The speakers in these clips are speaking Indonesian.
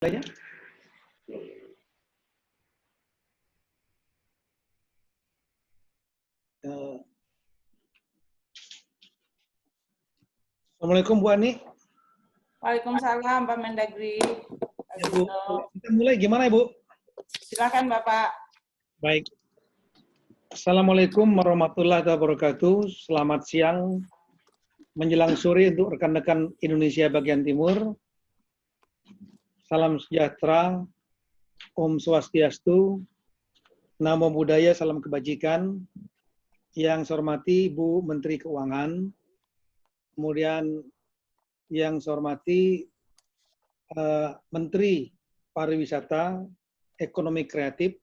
Mulainya? Assalamualaikum Bu Ani. Waalaikumsalam Pak Mendagri. Ya, Bu. Kita mulai gimana ya Bu? Silakan Bapak. Baik. Assalamualaikum warahmatullahi wabarakatuh. Selamat siang menjelang sore untuk rekan-rekan Indonesia bagian timur. Salam sejahtera, Om Swastiastu, Namo Buddhaya, salam kebajikan. Yang saya hormati Bu Menteri Keuangan, kemudian yang saya hormati Menteri Pariwisata, Ekonomi Kreatif,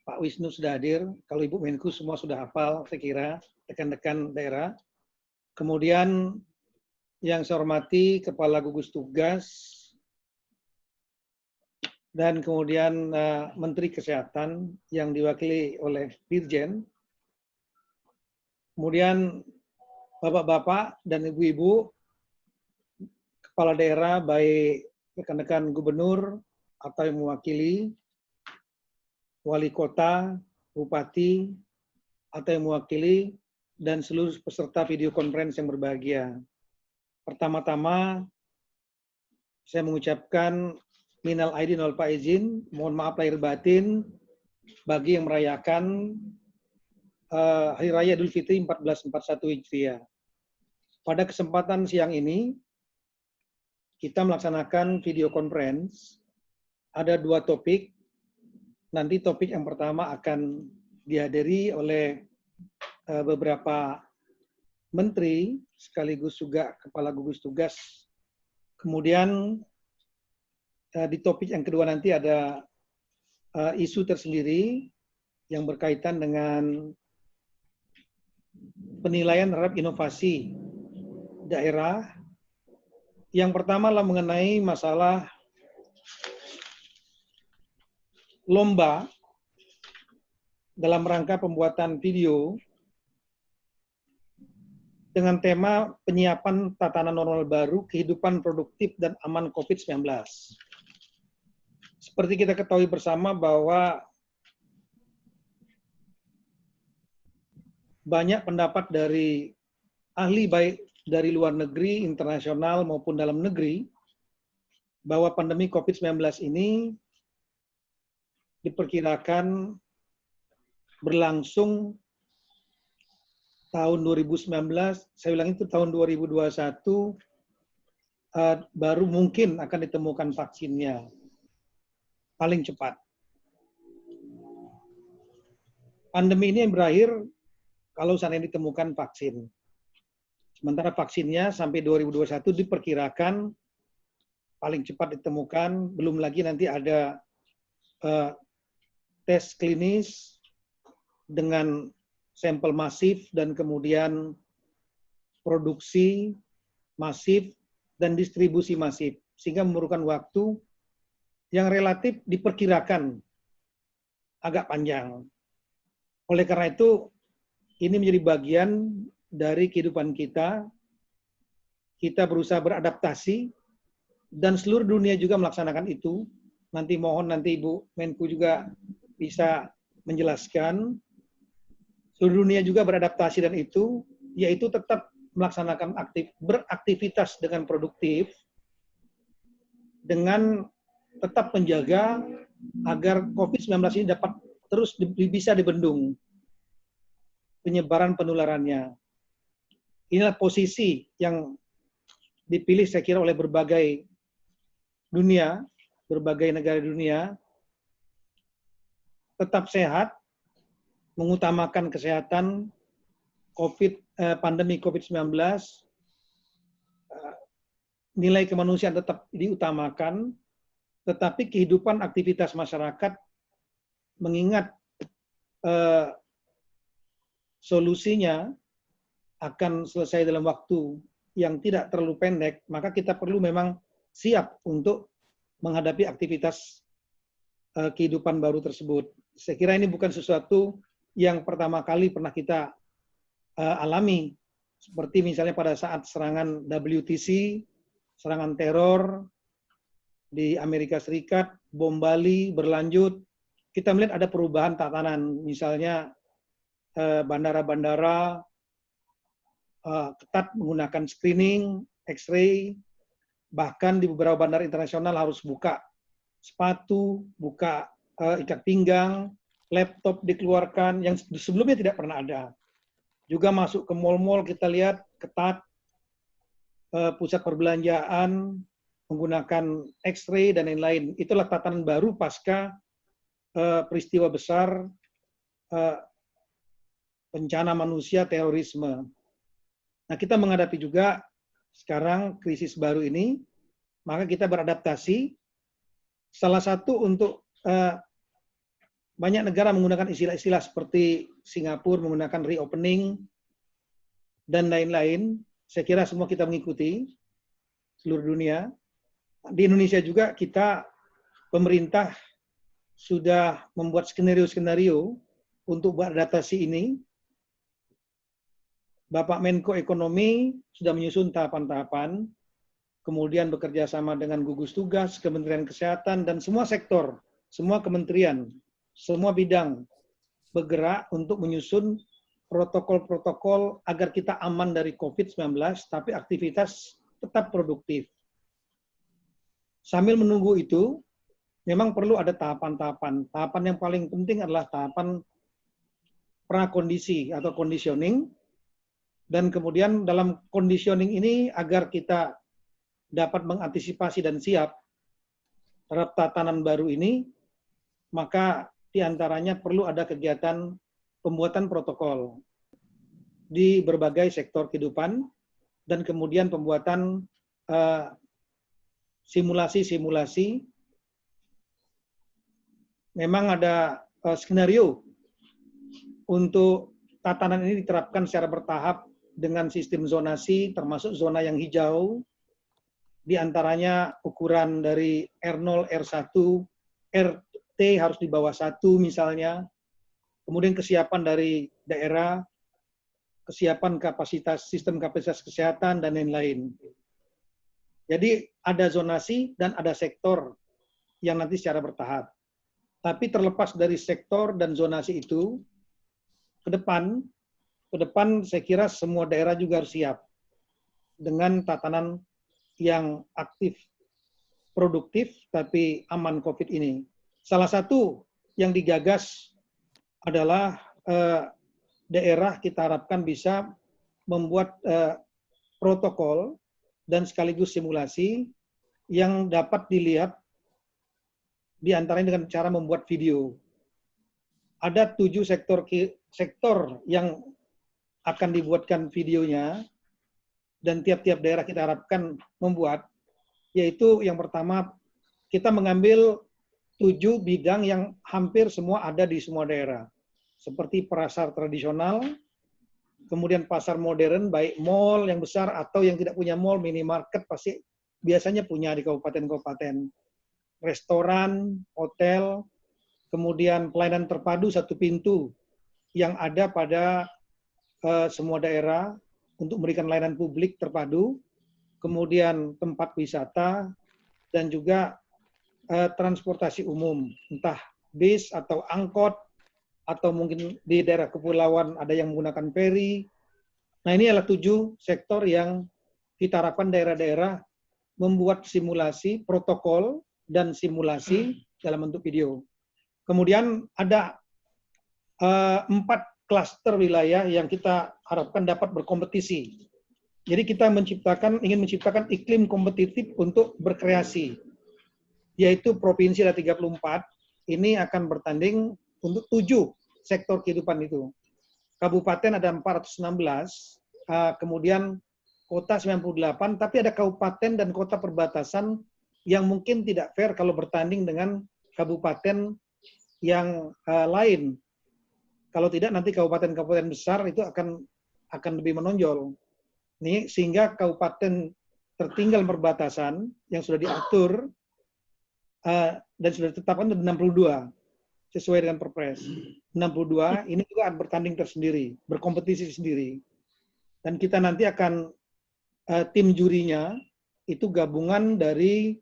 Pak Wisnu sudah hadir. Kalau Ibu Menku semua sudah hafal, saya kira, rekan-rekan daerah. Kemudian yang saya hormati Kepala Gugus Tugas, dan kemudian Menteri Kesehatan yang diwakili oleh Dirjen. Kemudian Bapak-bapak dan Ibu-ibu, Kepala daerah, baik rekan-rekan gubernur atau yang mewakili, wali kota, bupati, atau yang mewakili, dan seluruh peserta video conference yang berbahagia. Pertama-tama, saya mengucapkan minal aidin wal faizin, mohon maaf lahir batin bagi yang merayakan Hari Raya Idul Fitri 1441 Hijriah. Pada kesempatan siang ini, kita melaksanakan video conference. Ada dua topik. Nanti topik yang pertama akan dihadiri oleh beberapa menteri, sekaligus juga kepala gugus tugas. Kemudian di topik yang kedua nanti ada isu tersendiri yang berkaitan dengan penilaian terhadap inovasi daerah. Yang pertama adalah mengenai masalah lomba dalam rangka pembuatan video dengan tema penyiapan tatanan normal baru, kehidupan produktif dan aman COVID-19. Seperti kita ketahui bersama bahwa banyak pendapat dari ahli baik dari luar negeri, internasional maupun dalam negeri, bahwa pandemi COVID-19 ini diperkirakan berlangsung tahun 2019, saya bilang itu tahun 2021, baru mungkin akan ditemukan vaksinnya, paling cepat. Pandemi ini berakhir kalau seandainya ditemukan vaksin. Sementara vaksinnya sampai 2021 diperkirakan paling cepat ditemukan, belum lagi nanti ada tes klinis dengan sampel masif dan kemudian produksi masif dan distribusi masif, sehingga memerlukan waktu yang relatif diperkirakan agak panjang. Oleh karena itu, ini menjadi bagian dari kehidupan kita. Kita berusaha beradaptasi, dan seluruh dunia juga melaksanakan itu. Nanti mohon nanti Ibu Menku juga bisa menjelaskan. Seluruh dunia juga beradaptasi dan itu, yaitu tetap melaksanakan beraktivitas dengan produktif, dengan tetap menjaga agar COVID-19 ini dapat terus bisa dibendung penyebaran penularannya. Inilah posisi yang dipilih saya kira oleh berbagai dunia, berbagai negara dunia, tetap sehat, mengutamakan kesehatan pandemi COVID-19, nilai kemanusiaan tetap diutamakan, tetapi kehidupan aktivitas masyarakat mengingat solusinya akan selesai dalam waktu yang tidak terlalu pendek, maka kita perlu memang siap untuk menghadapi aktivitas kehidupan baru tersebut. Saya kira ini bukan sesuatu yang pertama kali pernah kita alami, seperti misalnya pada saat serangan WTC, serangan teror, di Amerika Serikat, bom Bali berlanjut, kita melihat ada perubahan tatanan, misalnya bandara-bandara ketat menggunakan screening, X-ray, bahkan di beberapa bandara internasional harus buka sepatu, buka ikat pinggang, laptop dikeluarkan, yang sebelumnya tidak pernah ada. Juga masuk ke mal-mal kita lihat ketat, pusat perbelanjaan menggunakan X-ray dan lain-lain. Itulah tatanan baru pasca peristiwa besar bencana manusia terorisme. Nah, kita menghadapi juga sekarang krisis baru ini, maka kita beradaptasi. Salah satu untuk banyak negara menggunakan istilah-istilah seperti Singapura menggunakan reopening dan lain-lain. Saya kira semua kita mengikuti seluruh dunia. Di Indonesia juga kita, pemerintah sudah membuat skenario-skenario untuk beradaptasi ini. Bapak Menko Ekonomi sudah menyusun tahapan-tahapan, kemudian bekerja sama dengan gugus tugas, Kementerian Kesehatan, dan semua sektor, semua kementerian, semua bidang bergerak untuk menyusun protokol-protokol agar kita aman dari COVID-19, tapi aktivitas tetap produktif. Sambil menunggu itu, memang perlu ada tahapan-tahapan. Tahapan yang paling penting adalah tahapan prakondisi atau conditioning, dan kemudian dalam conditioning ini agar kita dapat mengantisipasi dan siap terhadap tatanan baru ini, maka diantaranya perlu ada kegiatan pembuatan protokol di berbagai sektor kehidupan, dan kemudian pembuatan simulasi-simulasi. Memang ada skenario untuk tatanan ini diterapkan secara bertahap dengan sistem zonasi, termasuk zona yang hijau, di antaranya ukuran dari R0, R1, RT harus di bawah 1 misalnya, kemudian kesiapan dari daerah, kesiapan kapasitas, sistem kapasitas kesehatan, dan lain-lain. Jadi ada zonasi dan ada sektor yang nanti secara bertahap. Tapi terlepas dari sektor dan zonasi itu, ke depan saya kira semua daerah juga harus siap dengan tatanan yang aktif, produktif, tapi aman COVID ini. Salah satu yang digagas adalah daerah kita harapkan bisa membuat protokol dan sekaligus simulasi yang dapat dilihat di antaranya dengan cara membuat video. Ada 7 sektor yang akan dibuatkan videonya, dan tiap-tiap daerah kita harapkan membuat, yaitu yang pertama, kita mengambil 7 bidang yang hampir semua ada di semua daerah. Seperti pasar tradisional, kemudian pasar modern, baik mall yang besar atau yang tidak punya mall, minimarket pasti biasanya punya di kabupaten-kabupaten. Restoran, hotel, kemudian pelayanan terpadu satu pintu yang ada pada semua daerah untuk memberikan layanan publik terpadu, kemudian tempat wisata, dan juga transportasi umum, entah bis atau angkot, atau mungkin di daerah kepulauan ada yang menggunakan feri. Nah, ini adalah 7 sektor yang kita harapkan daerah-daerah membuat simulasi, protokol, dan simulasi dalam bentuk video. Kemudian ada 4 klaster wilayah yang kita harapkan dapat berkompetisi. Jadi kita ingin menciptakan iklim kompetitif untuk berkreasi, yaitu provinsi ada 34, ini akan bertanding untuk 7 sektor kehidupan itu. Kabupaten ada 416, kemudian kota 98, tapi ada kabupaten dan kota perbatasan yang mungkin tidak fair kalau bertanding dengan kabupaten yang lain. Kalau tidak, nanti kabupaten-kabupaten besar itu akan lebih menonjol. Ini sehingga kabupaten tertinggal perbatasan yang sudah diatur dan sudah ditetapkan 62 sesuai dengan Perpres. 62 ini juga akan bertanding tersendiri, berkompetisi sendiri. Dan kita nanti akan tim jurinya itu gabungan dari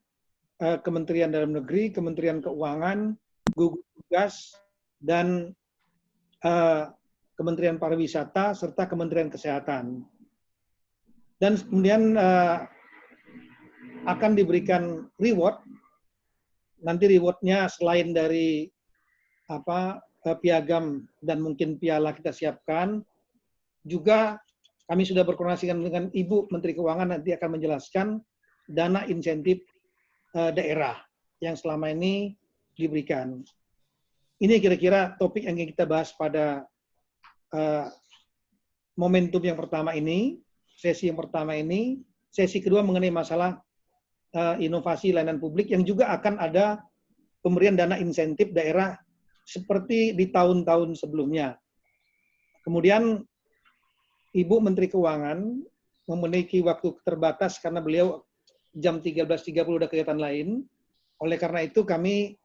Kementerian Dalam Negeri, Kementerian Keuangan, gugus tugas, dan Kementerian Pariwisata, serta Kementerian Kesehatan. Dan kemudian akan diberikan reward. Nanti rewardnya selain dari piagam dan mungkin piala kita siapkan, juga kami sudah berkoordinasi dengan Ibu Menteri Keuangan, nanti akan menjelaskan dana insentif daerah yang selama ini diberikan. Ini kira-kira topik yang kita bahas pada momentum yang pertama ini, sesi yang pertama ini. Sesi kedua mengenai masalah inovasi layanan publik yang juga akan ada pemberian dana insentif daerah seperti di tahun-tahun sebelumnya. Kemudian Ibu Menteri Keuangan memiliki waktu terbatas karena beliau jam 13.30 ada kegiatan lain. Oleh karena itu kami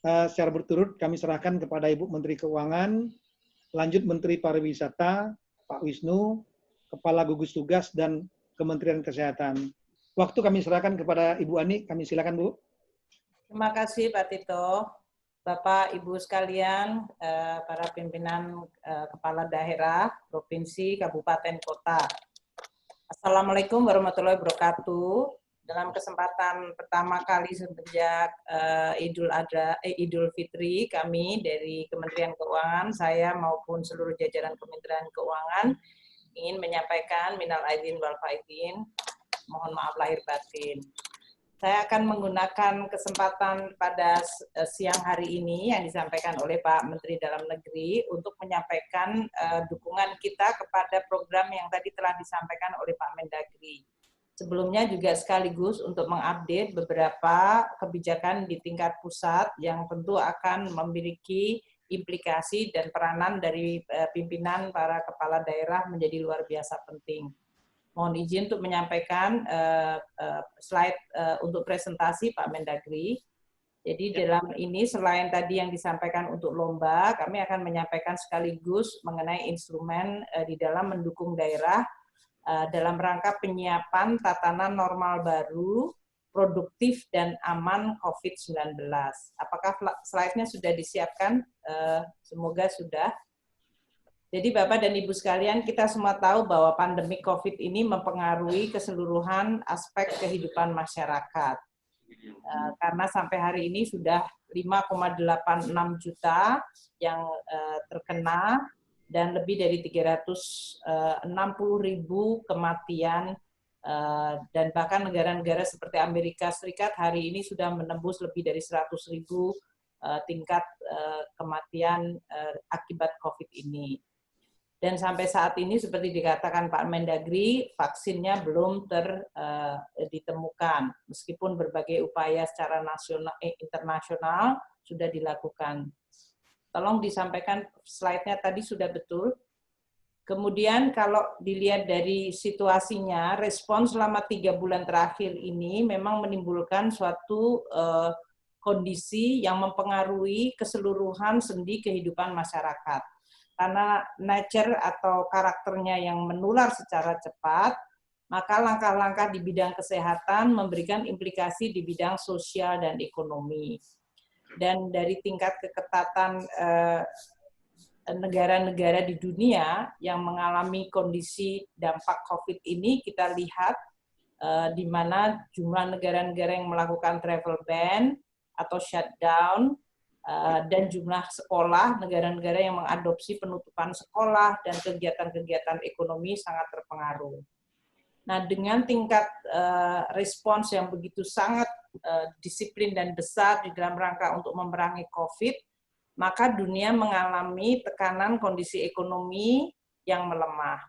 secara berturut kami serahkan kepada Ibu Menteri Keuangan, lanjut Menteri Pariwisata, Pak Wisnu, Kepala Gugus Tugas, dan Kementerian Kesehatan. Waktu kami serahkan kepada Ibu Ani, kami silakan Bu. Terima kasih Pak Tito. Bapak, Ibu sekalian, para pimpinan kepala daerah, provinsi, kabupaten, kota. Assalamualaikum warahmatullahi wabarakatuh. Dalam kesempatan pertama kali semenjak Idul Fitri, kami dari Kementerian Keuangan, saya maupun seluruh jajaran Kementerian Keuangan ingin menyampaikan minal aidin wal faizin, mohon maaf lahir batin. Saya akan menggunakan kesempatan pada siang hari ini yang disampaikan oleh Pak Menteri Dalam Negeri untuk menyampaikan dukungan kita kepada program yang tadi telah disampaikan oleh Pak Mendagri. Sebelumnya juga sekaligus untuk mengupdate beberapa kebijakan di tingkat pusat yang tentu akan memiliki implikasi dan peranan dari pimpinan para kepala daerah menjadi luar biasa penting. Mohon izin untuk menyampaikan slide untuk presentasi Pak Mendagri. Jadi dalam ini selain tadi yang disampaikan untuk lomba, kami akan menyampaikan sekaligus mengenai instrumen di dalam mendukung daerah dalam rangka penyiapan tatanan normal baru, produktif dan aman COVID-19. Apakah slide-nya sudah disiapkan? Semoga sudah. Jadi Bapak dan Ibu sekalian, kita semua tahu bahwa pandemi COVID ini mempengaruhi keseluruhan aspek kehidupan masyarakat. Karena sampai hari ini sudah 5,86 juta yang terkena dan lebih dari 360.000 kematian, dan bahkan negara-negara seperti Amerika Serikat hari ini sudah menembus lebih dari 100.000 tingkat kematian akibat COVID ini. Dan sampai saat ini seperti dikatakan Pak Mendagri, vaksinnya belum ditemukan, meskipun berbagai upaya secara internasional sudah dilakukan. Tolong disampaikan slide-nya tadi sudah betul. Kemudian kalau dilihat dari situasinya, respon selama 3 bulan terakhir ini memang menimbulkan suatu kondisi yang mempengaruhi keseluruhan sendi kehidupan masyarakat. Karena nature atau karakternya yang menular secara cepat, maka langkah-langkah di bidang kesehatan memberikan implikasi di bidang sosial dan ekonomi. Dan dari tingkat keketatan negara-negara di dunia yang mengalami kondisi dampak COVID ini, kita lihat di mana jumlah negara-negara yang melakukan travel ban atau shutdown, dan jumlah sekolah, negara-negara yang mengadopsi penutupan sekolah dan kegiatan-kegiatan ekonomi sangat terpengaruh. Nah, dengan tingkat respons yang begitu sangat disiplin dan besar di dalam rangka untuk memerangi COVID, maka dunia mengalami tekanan kondisi ekonomi yang melemah.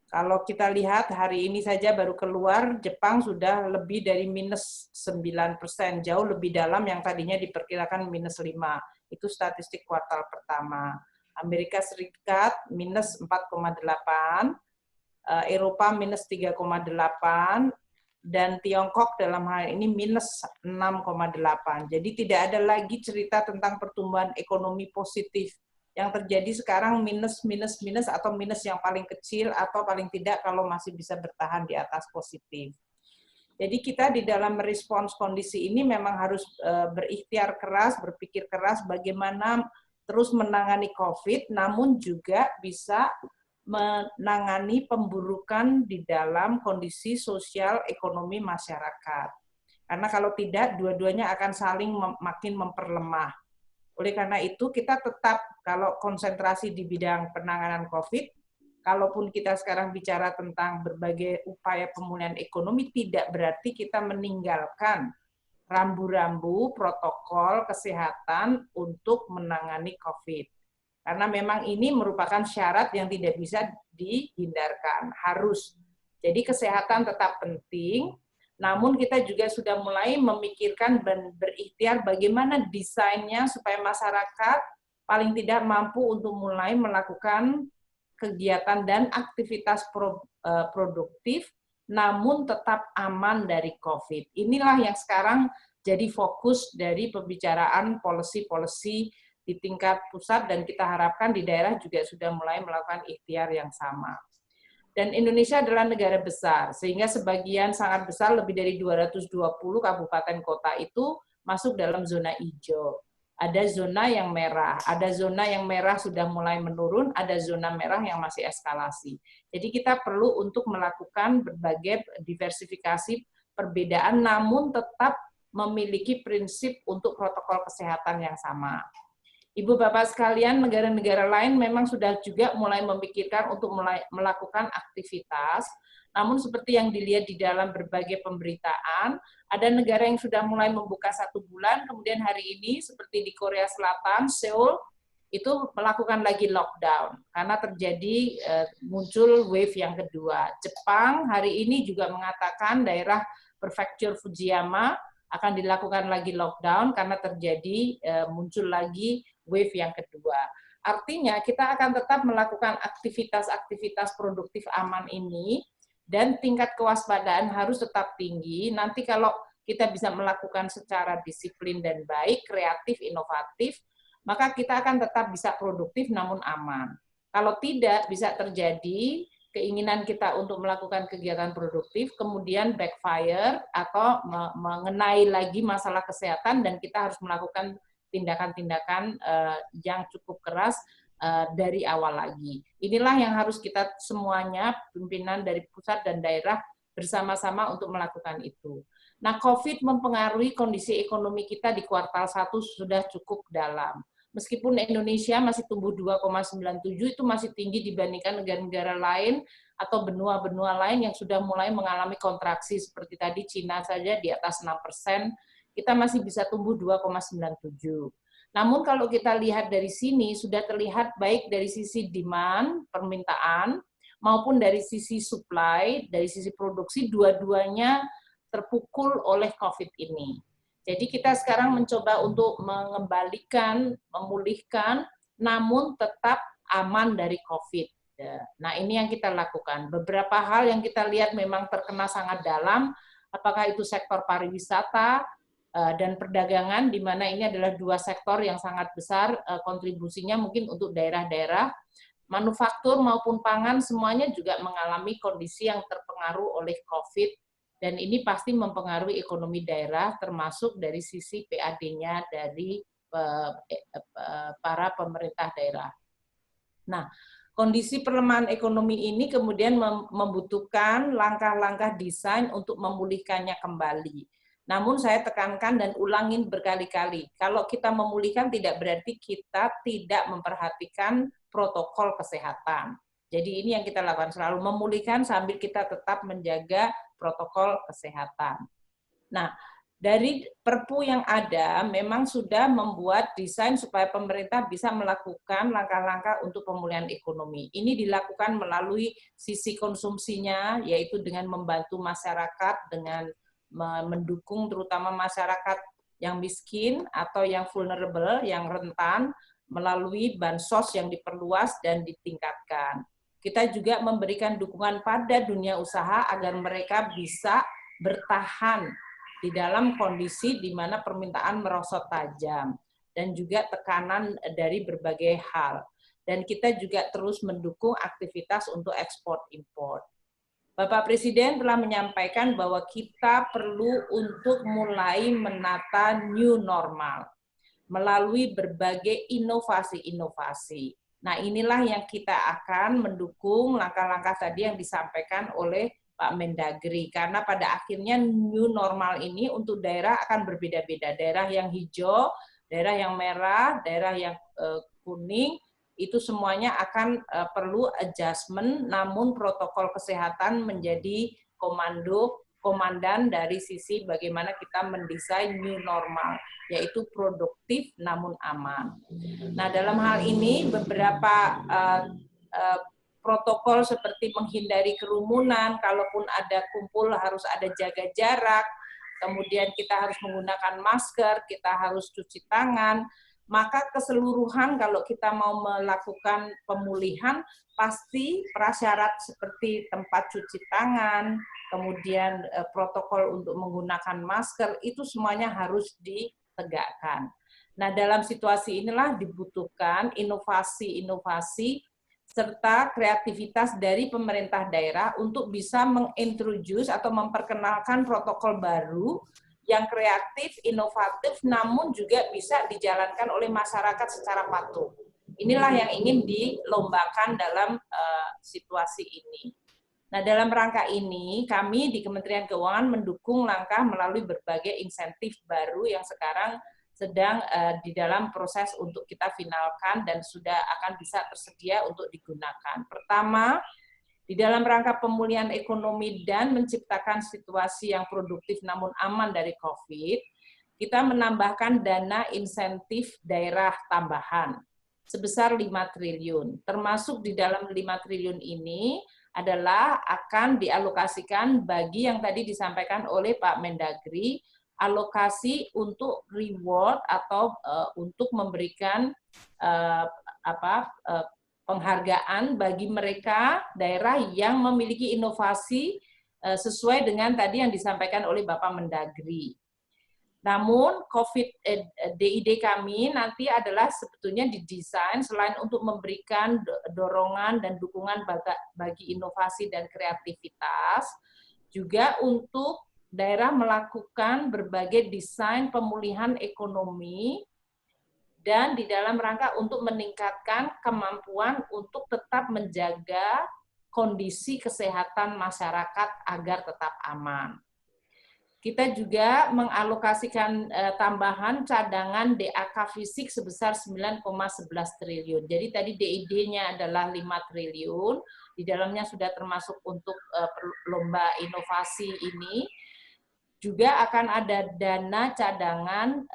Kalau kita lihat hari ini saja baru keluar, Jepang sudah lebih dari minus 9%, jauh lebih dalam yang tadinya diperkirakan minus 5%. Itu statistik kuartal pertama. Amerika Serikat minus 4,8%, Eropa minus 3,8%, dan Tiongkok dalam hal ini minus 6,8%. Jadi tidak ada lagi cerita tentang pertumbuhan ekonomi positif. Yang terjadi sekarang minus atau minus yang paling kecil atau paling tidak kalau masih bisa bertahan di atas positif. Jadi kita di dalam merespons kondisi ini memang harus berikhtiar keras, berpikir keras bagaimana terus menangani COVID, namun juga bisa menangani pemburukan di dalam kondisi sosial ekonomi masyarakat. Karena kalau tidak, dua-duanya akan saling makin memperlemah. Oleh karena itu, kita tetap kalau konsentrasi di bidang penanganan COVID, kalaupun kita sekarang bicara tentang berbagai upaya pemulihan ekonomi, tidak berarti kita meninggalkan rambu-rambu protokol kesehatan untuk menangani COVID. Karena memang ini merupakan syarat yang tidak bisa dihindarkan, harus. Jadi kesehatan tetap penting, namun kita juga sudah mulai memikirkan dan berikhtiar bagaimana desainnya supaya masyarakat paling tidak mampu untuk mulai melakukan kegiatan dan aktivitas produktif, namun tetap aman dari COVID. Inilah yang sekarang jadi fokus dari pembicaraan policy-policy di tingkat pusat, dan kita harapkan di daerah juga sudah mulai melakukan ikhtiar yang sama. Dan Indonesia adalah negara besar, sehingga sebagian sangat besar, lebih dari 220 kabupaten kota itu masuk dalam zona hijau. Ada zona yang merah, ada zona yang merah sudah mulai menurun, ada zona merah yang masih eskalasi. Jadi kita perlu untuk melakukan berbagai diversifikasi perbedaan, namun tetap memiliki prinsip untuk protokol kesehatan yang sama. Ibu Bapak sekalian, negara-negara lain memang sudah juga mulai memikirkan untuk melakukan aktivitas, namun seperti yang dilihat di dalam berbagai pemberitaan, ada negara yang sudah mulai membuka 1 bulan, kemudian hari ini seperti di Korea Selatan, Seoul, itu melakukan lagi lockdown, karena terjadi muncul wave yang kedua. Jepang hari ini juga mengatakan daerah Prefektur Fujiyama akan dilakukan lagi lockdown karena terjadi muncul lagi wave yang kedua. Artinya kita akan tetap melakukan aktivitas-aktivitas produktif aman ini, dan tingkat kewaspadaan harus tetap tinggi. Nanti kalau kita bisa melakukan secara disiplin dan baik, kreatif, inovatif, maka kita akan tetap bisa produktif namun aman. Kalau tidak, bisa terjadi keinginan kita untuk melakukan kegiatan produktif, kemudian backfire atau mengenai lagi masalah kesehatan, dan kita harus melakukan tindakan-tindakan yang cukup keras dari awal lagi. Inilah yang harus kita semuanya, pimpinan dari pusat dan daerah, bersama-sama untuk melakukan itu. Nah, COVID mempengaruhi kondisi ekonomi kita di kuartal 1 sudah cukup dalam. Meskipun Indonesia masih tumbuh 2,97, itu masih tinggi dibandingkan negara-negara lain atau benua-benua lain yang sudah mulai mengalami kontraksi, seperti tadi Cina saja di atas 6%, kita masih bisa tumbuh 2,97. Namun kalau kita lihat dari sini, sudah terlihat baik dari sisi demand, permintaan, maupun dari sisi supply, dari sisi produksi, dua-duanya terpukul oleh COVID ini. Jadi kita sekarang mencoba untuk mengembalikan, memulihkan, namun tetap aman dari COVID. Nah, ini yang kita lakukan. Beberapa hal yang kita lihat memang terkena sangat dalam, apakah itu sektor pariwisata dan perdagangan, di mana ini adalah 2 sektor yang sangat besar kontribusinya mungkin untuk daerah-daerah. Manufaktur maupun pangan semuanya juga mengalami kondisi yang terpengaruh oleh COVID, dan ini pasti mempengaruhi ekonomi daerah, termasuk dari sisi PAD-nya dari para pemerintah daerah. Nah, kondisi pelemahan ekonomi ini kemudian membutuhkan langkah-langkah desain untuk memulihkannya kembali. Namun saya tekankan dan ulangin berkali-kali, kalau kita memulihkan tidak berarti kita tidak memperhatikan protokol kesehatan. Jadi ini yang kita lakukan, selalu memulihkan sambil kita tetap menjaga protokol kesehatan. Nah, dari Perpu yang ada memang sudah membuat desain supaya pemerintah bisa melakukan langkah-langkah untuk pemulihan ekonomi. Ini dilakukan melalui sisi konsumsinya, yaitu dengan membantu masyarakat, dengan mendukung terutama masyarakat yang miskin atau yang vulnerable, yang rentan, melalui bansos yang diperluas dan ditingkatkan. Kita juga memberikan dukungan pada dunia usaha agar mereka bisa bertahan di dalam kondisi di mana permintaan merosot tajam dan juga tekanan dari berbagai hal. Dan kita juga terus mendukung aktivitas untuk ekspor impor. Bapak Presiden telah menyampaikan bahwa kita perlu untuk mulai menata new normal melalui berbagai inovasi-inovasi. Nah, inilah yang kita akan mendukung langkah-langkah tadi yang disampaikan oleh Pak Mendagri, karena pada akhirnya new normal ini untuk daerah akan berbeda-beda. Daerah yang hijau, daerah yang merah, daerah yang kuning, itu semuanya akan perlu adjustment, namun protokol kesehatan menjadi komandan dari sisi bagaimana kita mendesain new normal, yaitu produktif namun aman. Nah, dalam hal ini beberapa protokol seperti menghindari kerumunan, kalaupun ada kumpul harus ada jaga jarak, kemudian kita harus menggunakan masker, kita harus cuci tangan, maka keseluruhan kalau kita mau melakukan pemulihan, pasti prasyarat seperti tempat cuci tangan, kemudian protokol untuk menggunakan masker, itu semuanya harus ditegakkan. Nah, dalam situasi inilah dibutuhkan inovasi-inovasi serta kreativitas dari pemerintah daerah untuk bisa mengintroduce atau memperkenalkan protokol baru yang kreatif, inovatif, namun juga bisa dijalankan oleh masyarakat secara patuh. Inilah yang ingin dilombakan dalam situasi ini. Nah, dalam rangka ini, kami di Kementerian Keuangan mendukung langkah melalui berbagai insentif baru yang sekarang sedang di dalam proses untuk kita finalkan dan sudah akan bisa tersedia untuk digunakan. Pertama, di dalam rangka pemulihan ekonomi dan menciptakan situasi yang produktif namun aman dari COVID, kita menambahkan dana insentif daerah tambahan sebesar 5 triliun. Termasuk di dalam 5 triliun ini adalah akan dialokasikan bagi yang tadi disampaikan oleh Pak Mendagri, alokasi untuk reward atau untuk memberikan penghargaan bagi mereka daerah yang memiliki inovasi sesuai dengan tadi yang disampaikan oleh Bapak Mendagri. Namun DID kami nanti adalah sebetulnya didesain selain untuk memberikan dorongan dan dukungan bagi inovasi dan kreativitas, juga untuk daerah melakukan berbagai desain pemulihan ekonomi dan di dalam rangka untuk meningkatkan kemampuan untuk tetap menjaga kondisi kesehatan masyarakat agar tetap aman. Kita juga mengalokasikan tambahan cadangan DAK fisik sebesar 9,11 triliun. Jadi tadi DID-nya adalah 5 triliun, di dalamnya sudah termasuk untuk lomba inovasi ini. Juga akan ada dana cadangan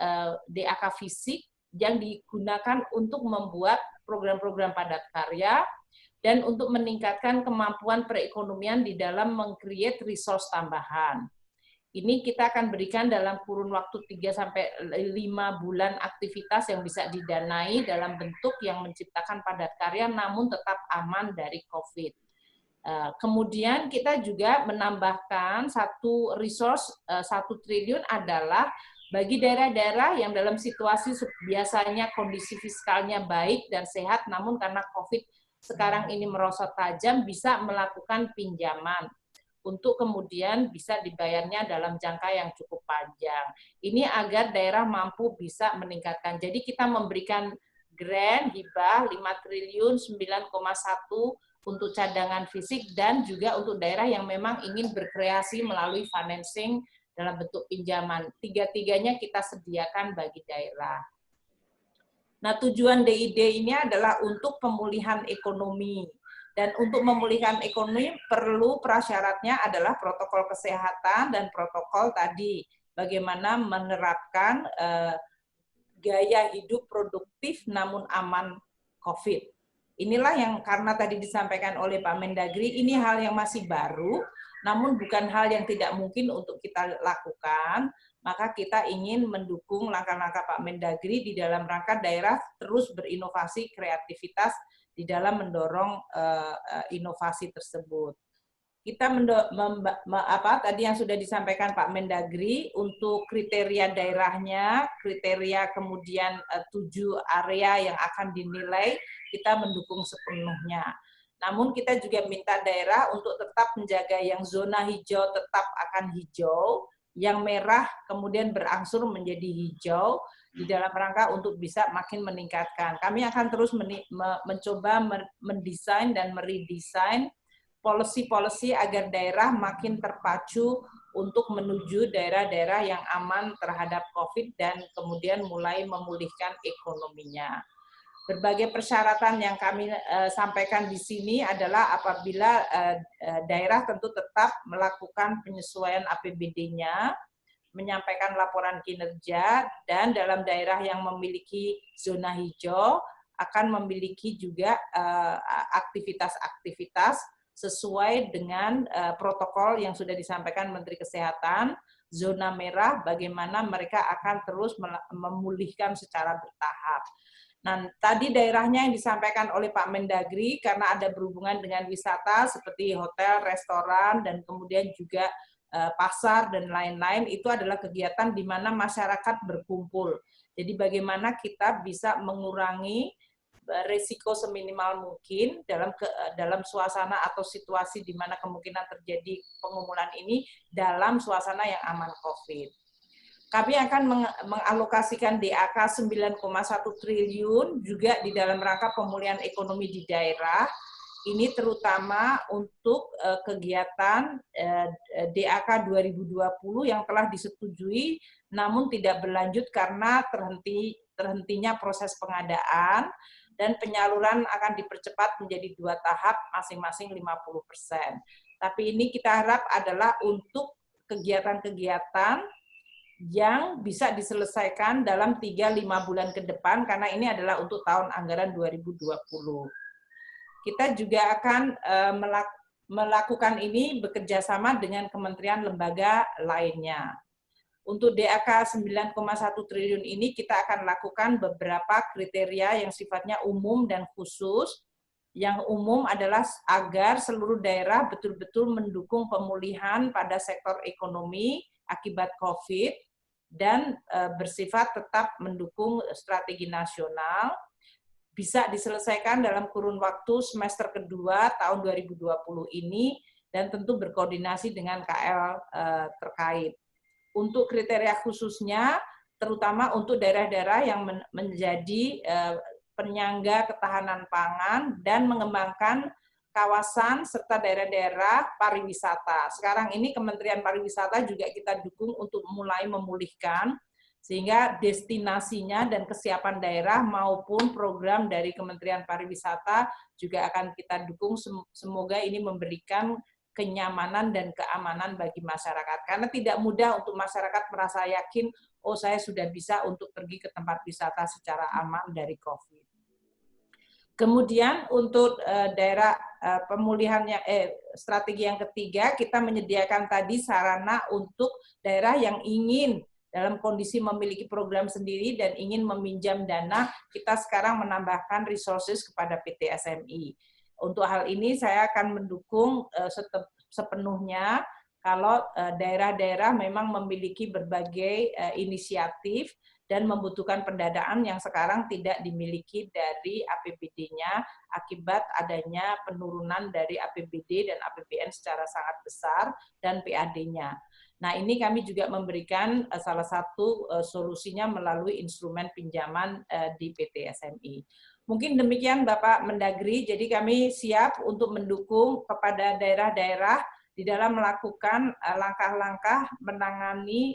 DAK fisik yang digunakan untuk membuat program-program padat karya dan untuk meningkatkan kemampuan perekonomian di dalam meng-create resource tambahan. Ini kita akan berikan dalam kurun waktu 3-5 bulan aktivitas yang bisa didanai dalam bentuk yang menciptakan padat karya namun tetap aman dari COVID. Kemudian kita juga menambahkan satu resource 1 triliun adalah bagi daerah-daerah yang dalam situasi biasanya kondisi fiskalnya baik dan sehat, namun karena COVID sekarang ini merosot tajam, bisa melakukan pinjaman untuk kemudian bisa dibayarnya dalam jangka yang cukup panjang. Ini agar daerah mampu bisa meningkatkan. Jadi kita memberikan grant, hibah 5 triliun 9,1 untuk cadangan fisik dan juga untuk daerah yang memang ingin berkreasi melalui financing dalam bentuk pinjaman. Tiga-tiganya kita sediakan bagi daerah. Nah, tujuan DID ini adalah untuk pemulihan ekonomi. Dan untuk memulihkan ekonomi perlu prasyaratnya adalah protokol kesehatan dan protokol tadi. Bagaimana menerapkan gaya hidup produktif namun aman COVID. Inilah yang karena tadi disampaikan oleh Pak Mendagri, ini hal yang masih baru, namun bukan hal yang tidak mungkin untuk kita lakukan, maka kita ingin mendukung langkah-langkah Pak Mendagri di dalam rangka daerah terus berinovasi kreativitas di dalam mendorong inovasi tersebut. Kita tadi yang sudah disampaikan Pak Mendagri untuk kriteria daerahnya, kriteria kemudian 7 area yang akan dinilai, kita mendukung sepenuhnya. Namun kita juga minta daerah untuk tetap menjaga yang zona hijau tetap akan hijau, yang merah kemudian berangsur menjadi hijau di dalam rangka untuk bisa makin meningkatkan. Kami akan terus mencoba mendesain dan meredesain policy-policy agar daerah makin terpacu untuk menuju daerah-daerah yang aman terhadap COVID dan kemudian mulai memulihkan ekonominya. Berbagai persyaratan yang kami sampaikan di sini adalah apabila daerah tentu tetap melakukan penyesuaian APBD-nya, menyampaikan laporan kinerja, dan dalam daerah yang memiliki zona hijau akan memiliki juga aktivitas-aktivitas sesuai dengan protokol yang sudah disampaikan Menteri Kesehatan. Zona merah bagaimana mereka akan terus memulihkan secara bertahap. Nah, tadi daerahnya yang disampaikan oleh Pak Mendagri karena ada berhubungan dengan wisata seperti hotel, restoran, dan kemudian juga pasar dan lain-lain, itu adalah kegiatan di mana masyarakat berkumpul. Jadi bagaimana kita bisa mengurangi risiko seminimal mungkin dalam suasana atau situasi di mana kemungkinan terjadi pengumuman ini dalam suasana yang aman COVID. Kami akan mengalokasikan DAK 9,1 triliun juga di dalam rangka pemulihan ekonomi di daerah. Ini terutama untuk kegiatan DAK 2020 yang telah disetujui namun tidak berlanjut karena terhentinya proses pengadaan, dan penyaluran akan dipercepat menjadi 2 tahap masing-masing 50%. Tapi ini kita harap adalah untuk kegiatan-kegiatan yang bisa diselesaikan dalam 3-5 bulan ke depan, karena ini adalah untuk tahun anggaran 2020. Kita juga akan melakukan ini bekerjasama dengan kementerian lembaga lainnya. Untuk DAK 9,1 triliun ini kita akan lakukan beberapa kriteria yang sifatnya umum dan khusus. Yang umum adalah agar seluruh daerah betul-betul mendukung pemulihan pada sektor ekonomi akibat COVID, dan bersifat tetap mendukung strategi nasional, bisa diselesaikan dalam kurun waktu semester kedua tahun 2020 ini, dan tentu berkoordinasi dengan KL terkait. Untuk kriteria khususnya, terutama untuk daerah-daerah yang menjadi penyangga ketahanan pangan dan mengembangkan kawasan serta daerah-daerah pariwisata. Sekarang ini Kementerian Pariwisata juga kita dukung untuk mulai memulihkan, sehingga destinasinya dan kesiapan daerah maupun program dari Kementerian Pariwisata juga akan kita dukung. Semoga ini memberikan kenyamanan dan keamanan bagi masyarakat. Karena tidak mudah untuk masyarakat merasa yakin, oh saya sudah bisa untuk pergi ke tempat wisata secara aman dari COVID. Kemudian untuk daerah pemulihannya, strategi yang ketiga, kita menyediakan tadi sarana untuk daerah yang ingin dalam kondisi memiliki program sendiri dan ingin meminjam dana, kita sekarang menambahkan resources kepada PT SMI. Untuk hal ini saya akan mendukung sepenuhnya kalau daerah-daerah memang memiliki berbagai inisiatif dan membutuhkan pendanaan yang sekarang tidak dimiliki dari APBD-nya akibat adanya penurunan dari APBD dan APBN secara sangat besar dan PAD-nya. Nah, ini kami juga memberikan salah satu solusinya melalui instrumen pinjaman di PT SMI. Mungkin demikian Bapak Mendagri, jadi kami siap untuk mendukung kepada daerah-daerah di dalam melakukan langkah-langkah menangani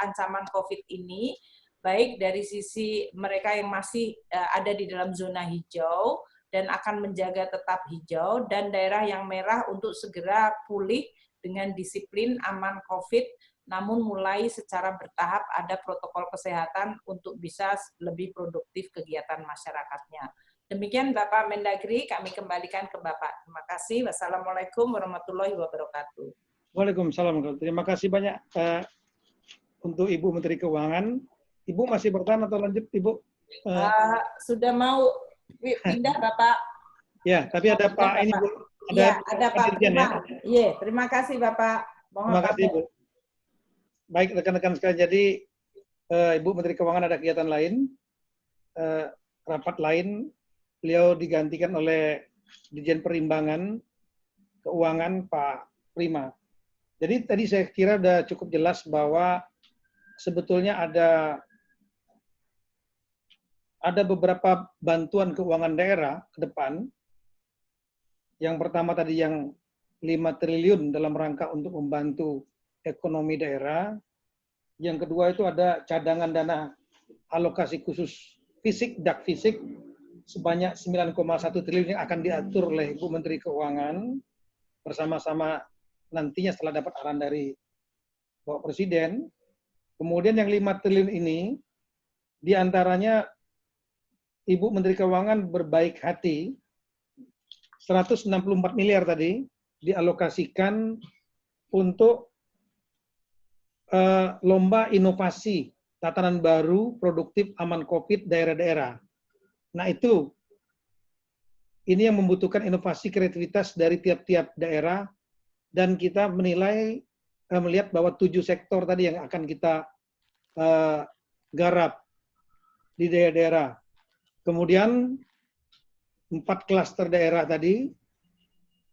ancaman COVID ini, baik dari sisi mereka yang masih ada di dalam zona hijau dan akan menjaga tetap hijau, dan daerah yang merah untuk segera pulih dengan disiplin aman COVID, namun mulai secara bertahap ada protokol kesehatan untuk bisa lebih produktif kegiatan masyarakatnya. Demikian Bapak Mendagri, kami kembalikan ke Bapak. Terima kasih. Wassalamualaikum warahmatullahi wabarakatuh. Waalaikumsalam. Terima kasih banyak untuk Ibu Menteri Keuangan. Ibu masih bertahan atau lanjut, Ibu? Sudah mau pindah, Bapak. Ya, tapi ada Pak ini, Bu. Ada Pak. Terima kasih, Bapak. Terima kasih, Ibu. Baik, rekan-rekan sekalian. Jadi, Ibu Menteri Keuangan ada kegiatan lain, rapat lain. Beliau digantikan oleh Dirjen Perimbangan Keuangan Pak Prima. Jadi tadi saya kira sudah cukup jelas bahwa sebetulnya ada beberapa bantuan keuangan daerah ke depan. Yang pertama tadi yang 5 triliun dalam rangka untuk membantu ekonomi daerah. Yang kedua itu ada cadangan dana alokasi khusus fisik, DAK fisik, sebanyak 9,1 triliun yang akan diatur oleh Ibu Menteri Keuangan bersama-sama nantinya setelah dapat arahan dari Bapak Presiden. Kemudian yang 5 triliun ini, diantaranya Ibu Menteri Keuangan berbaik hati, 164 miliar tadi dialokasikan untuk lomba inovasi tatanan baru produktif aman COVID daerah-daerah. Nah itu, ini yang membutuhkan inovasi kreativitas dari tiap-tiap daerah dan kita melihat bahwa 7 sektor tadi yang akan kita garap di daerah-daerah. Kemudian 4 klaster daerah tadi,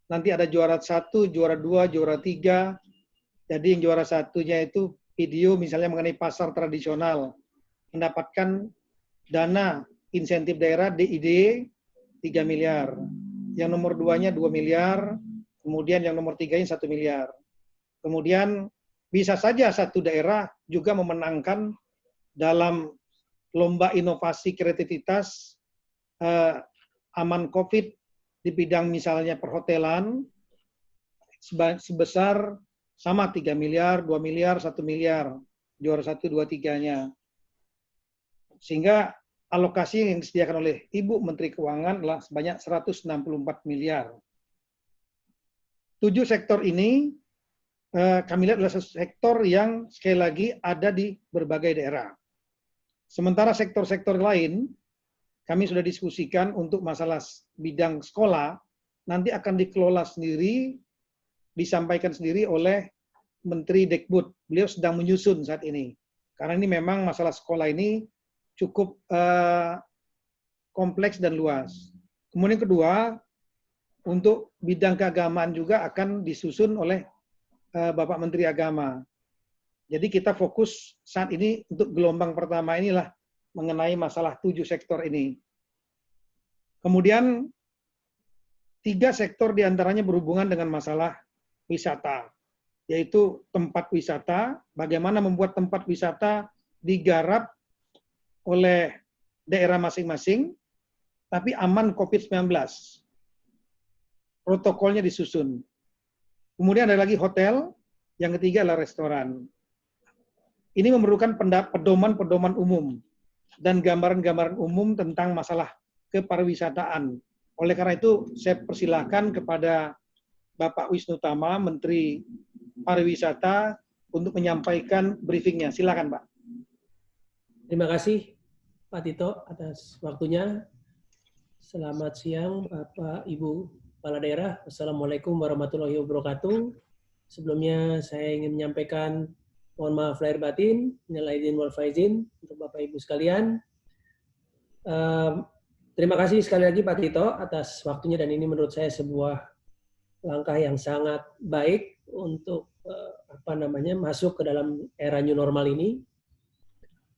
nanti ada juara 1, juara 2, juara 3. Jadi yang juara 1-nya itu video misalnya mengenai pasar tradisional, mendapatkan dana insentif daerah DID 3 miliar. Yang nomor 2-nya 2 miliar, kemudian yang nomor 3-nya 1 miliar. Kemudian bisa saja satu daerah juga memenangkan dalam lomba inovasi kreativitas aman COVID di bidang misalnya perhotelan sebesar sama 3 miliar, 2 miliar, 1 miliar, juara 1, 2, 3-nya. Sehingga alokasi yang disediakan oleh Ibu Menteri Keuangan adalah sebanyak 164 miliar. 7 sektor ini kami lihat adalah sektor yang sekali lagi ada di berbagai daerah. Sementara sektor-sektor lain, kami sudah diskusikan untuk masalah bidang sekolah, nanti akan dikelola sendiri, disampaikan sendiri oleh Menteri Dekbud. Beliau sedang menyusun saat ini. Karena ini memang masalah sekolah ini cukup kompleks dan luas. Kemudian kedua, untuk bidang keagamaan juga akan disusun oleh Bapak Menteri Agama. Jadi kita fokus saat ini untuk gelombang pertama inilah mengenai masalah 7 sektor ini. Kemudian 3 sektor diantaranya berhubungan dengan masalah wisata, yaitu tempat wisata, bagaimana membuat tempat wisata digarap oleh daerah masing-masing, tapi aman COVID-19. Protokolnya disusun. Kemudian ada lagi hotel, yang ketiga adalah restoran. Ini memerlukan pedoman-pedoman umum dan gambaran-gambaran umum tentang masalah kepariwisataan. Oleh karena itu, saya persilahkan kepada Bapak Wisnu Tama, Menteri Pariwisata, untuk menyampaikan briefingnya. Silakan, Pak. Terima kasih, Pak Tito, atas waktunya. Selamat siang, Bapak, Ibu Kepala Daerah. Assalamualaikum warahmatullahi wabarakatuh. Sebelumnya, saya ingin menyampaikan mohon maaf lahir batin, minal aidin wal faizin untuk Bapak Ibu sekalian. Terima kasih sekali lagi Pak Tito atas waktunya, dan ini menurut saya sebuah langkah yang sangat baik untuk masuk ke dalam era new normal ini.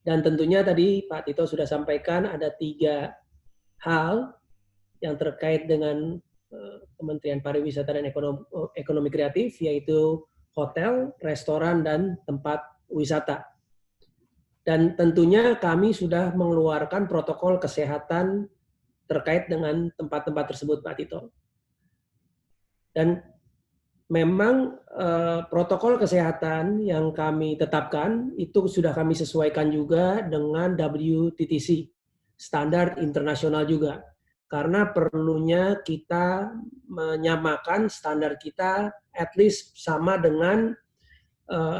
Dan tentunya tadi Pak Tito sudah sampaikan ada 3 hal yang terkait dengan Kementerian Pariwisata dan Ekonomi Kreatif, yaitu hotel, restoran, dan tempat wisata. Dan tentunya kami sudah mengeluarkan protokol kesehatan terkait dengan tempat-tempat tersebut, Pak Tito. Dan memang protokol kesehatan yang kami tetapkan itu sudah kami sesuaikan juga dengan WTTC, standar internasional juga. Karena perlunya kita menyamakan standar kita at least sama dengan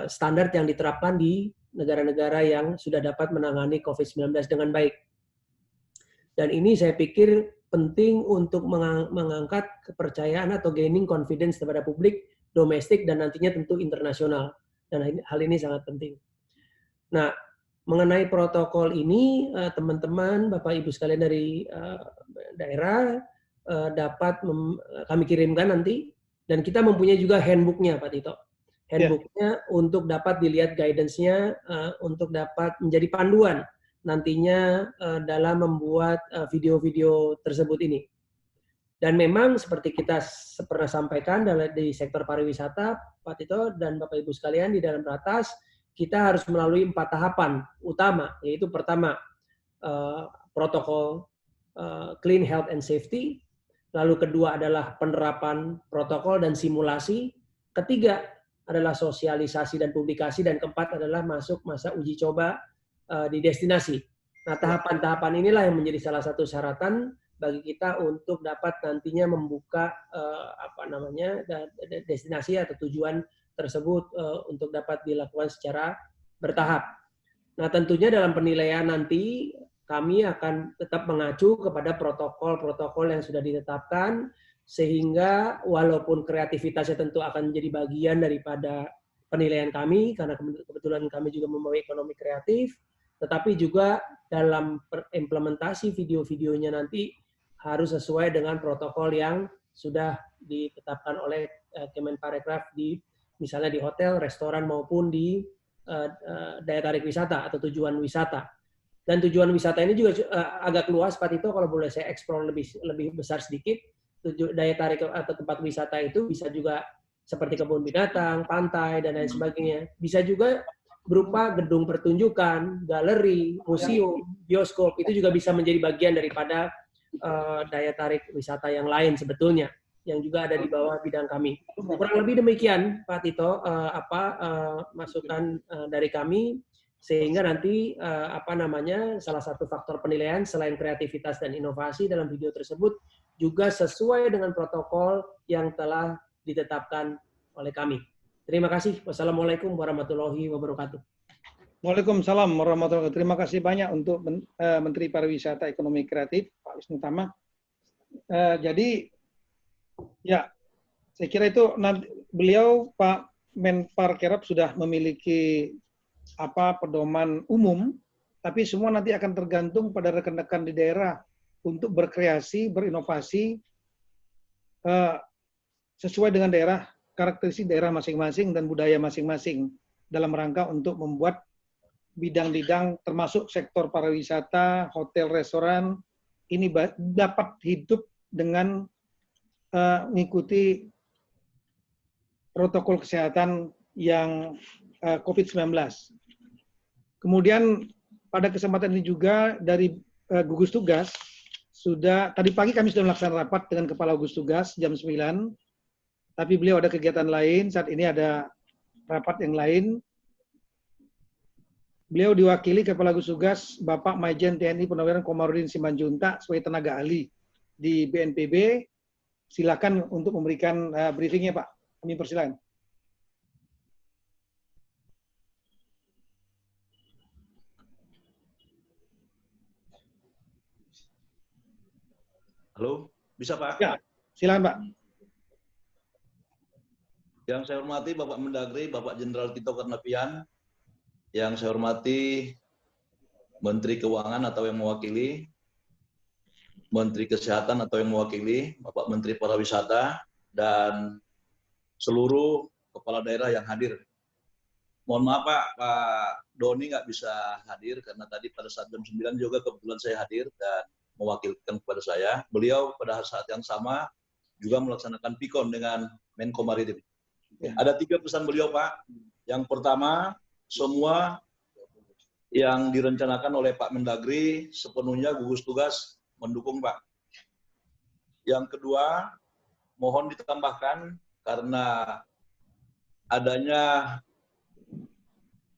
standar yang diterapkan di negara-negara yang sudah dapat menangani COVID-19 dengan baik. Dan ini saya pikir penting untuk mengangkat kepercayaan atau gaining confidence kepada publik domestik dan nantinya tentu internasional. Dan hal ini sangat penting. Nah, mengenai protokol ini, teman-teman, Bapak Ibu sekalian dari daerah, dapat kami kirimkan nanti, dan kita mempunyai juga handbooknya Pak Tito. Handbooknya untuk dapat dilihat guidance-nya, untuk dapat menjadi panduan nantinya dalam membuat video-video tersebut ini. Dan memang seperti kita pernah sampaikan di sektor pariwisata, Pak Tito dan Bapak Ibu sekalian, di dalam ratas kita harus melalui 4 tahapan utama, yaitu pertama protokol clean health and safety, lalu kedua adalah penerapan protokol dan simulasi, ketiga adalah sosialisasi dan publikasi, dan keempat adalah masuk masa uji coba di destinasi. Nah, tahapan-tahapan inilah yang menjadi salah satu syaratan bagi kita untuk dapat nantinya membuka destinasi atau tujuan tersebut untuk dapat dilakukan secara bertahap. Nah, tentunya dalam penilaian nanti kami akan tetap mengacu kepada protokol-protokol yang sudah ditetapkan, sehingga walaupun kreativitasnya tentu akan menjadi bagian daripada penilaian kami, karena kebetulan kami juga membawa ekonomi kreatif, tetapi juga dalam implementasi video-videonya nanti harus sesuai dengan protokol yang sudah ditetapkan oleh Kemenparekraf misalnya di hotel, restoran, maupun di daya tarik wisata atau tujuan wisata. Dan tujuan wisata ini juga agak luas, Pak Tito, kalau boleh saya eksplor lebih besar sedikit. Daya tarik atau tempat wisata itu bisa juga seperti kebun binatang, pantai, dan lain sebagainya. Bisa juga berupa gedung pertunjukan, galeri, museum, bioskop, itu juga bisa menjadi bagian daripada daya tarik wisata yang lain sebetulnya, yang juga ada di bawah bidang kami. Kurang lebih demikian, Pak Tito, masukan dari kami, sehingga nanti salah satu faktor penilaian selain kreativitas dan inovasi dalam video tersebut juga sesuai dengan protokol yang telah ditetapkan oleh kami. Terima kasih. Wassalamualaikum warahmatullahi wabarakatuh. Waalaikumsalam warahmatullahi wabarakatuh. Terima kasih banyak untuk Menteri Pariwisata Ekonomi Kreatif, Pak Wisnu Tama. Jadi, ya, saya kira itu nanti beliau, Pak Menparekraf, sudah memiliki pedoman umum, tapi semua nanti akan tergantung pada rekan-rekan di daerah untuk berkreasi, berinovasi sesuai dengan daerah, karakteristik daerah masing-masing dan budaya masing-masing dalam rangka untuk membuat bidang-bidang termasuk sektor pariwisata, hotel, restoran ini dapat hidup dengan mengikuti protokol kesehatan yang COVID-19. Kemudian pada kesempatan ini juga dari gugus tugas tadi pagi kami sudah melaksanakan rapat dengan Kepala Gugus Tugas jam 9, tapi beliau ada kegiatan lain, saat ini ada rapat yang lain. Beliau diwakili Kepala Gugus Tugas Bapak Majen TNI Purnawirawan Komarudin Simanjuntak sebagai tenaga ahli di BNPB. Silakan untuk memberikan briefingnya, Pak. Kami persilakan. Halo, bisa Pak? Ya, silakan Pak. Yang saya hormati Bapak Mendagri, Bapak Jenderal Tito Karnavian, yang saya hormati Menteri Keuangan atau yang mewakili, Menteri Kesehatan atau yang mewakili, Bapak Menteri Pariwisata, dan seluruh kepala daerah yang hadir. Mohon maaf Pak Doni nggak bisa hadir karena tadi pada saat jam 9 juga kebetulan saya hadir dan mewakilkan kepada saya. Beliau pada saat yang sama juga melaksanakan pikon dengan Menko Maritim. Ada 3 pesan beliau, Pak. Yang pertama, semua yang direncanakan oleh Pak Mendagri sepenuhnya gugus tugas mendukung, Pak. Yang kedua, mohon ditambahkan karena adanya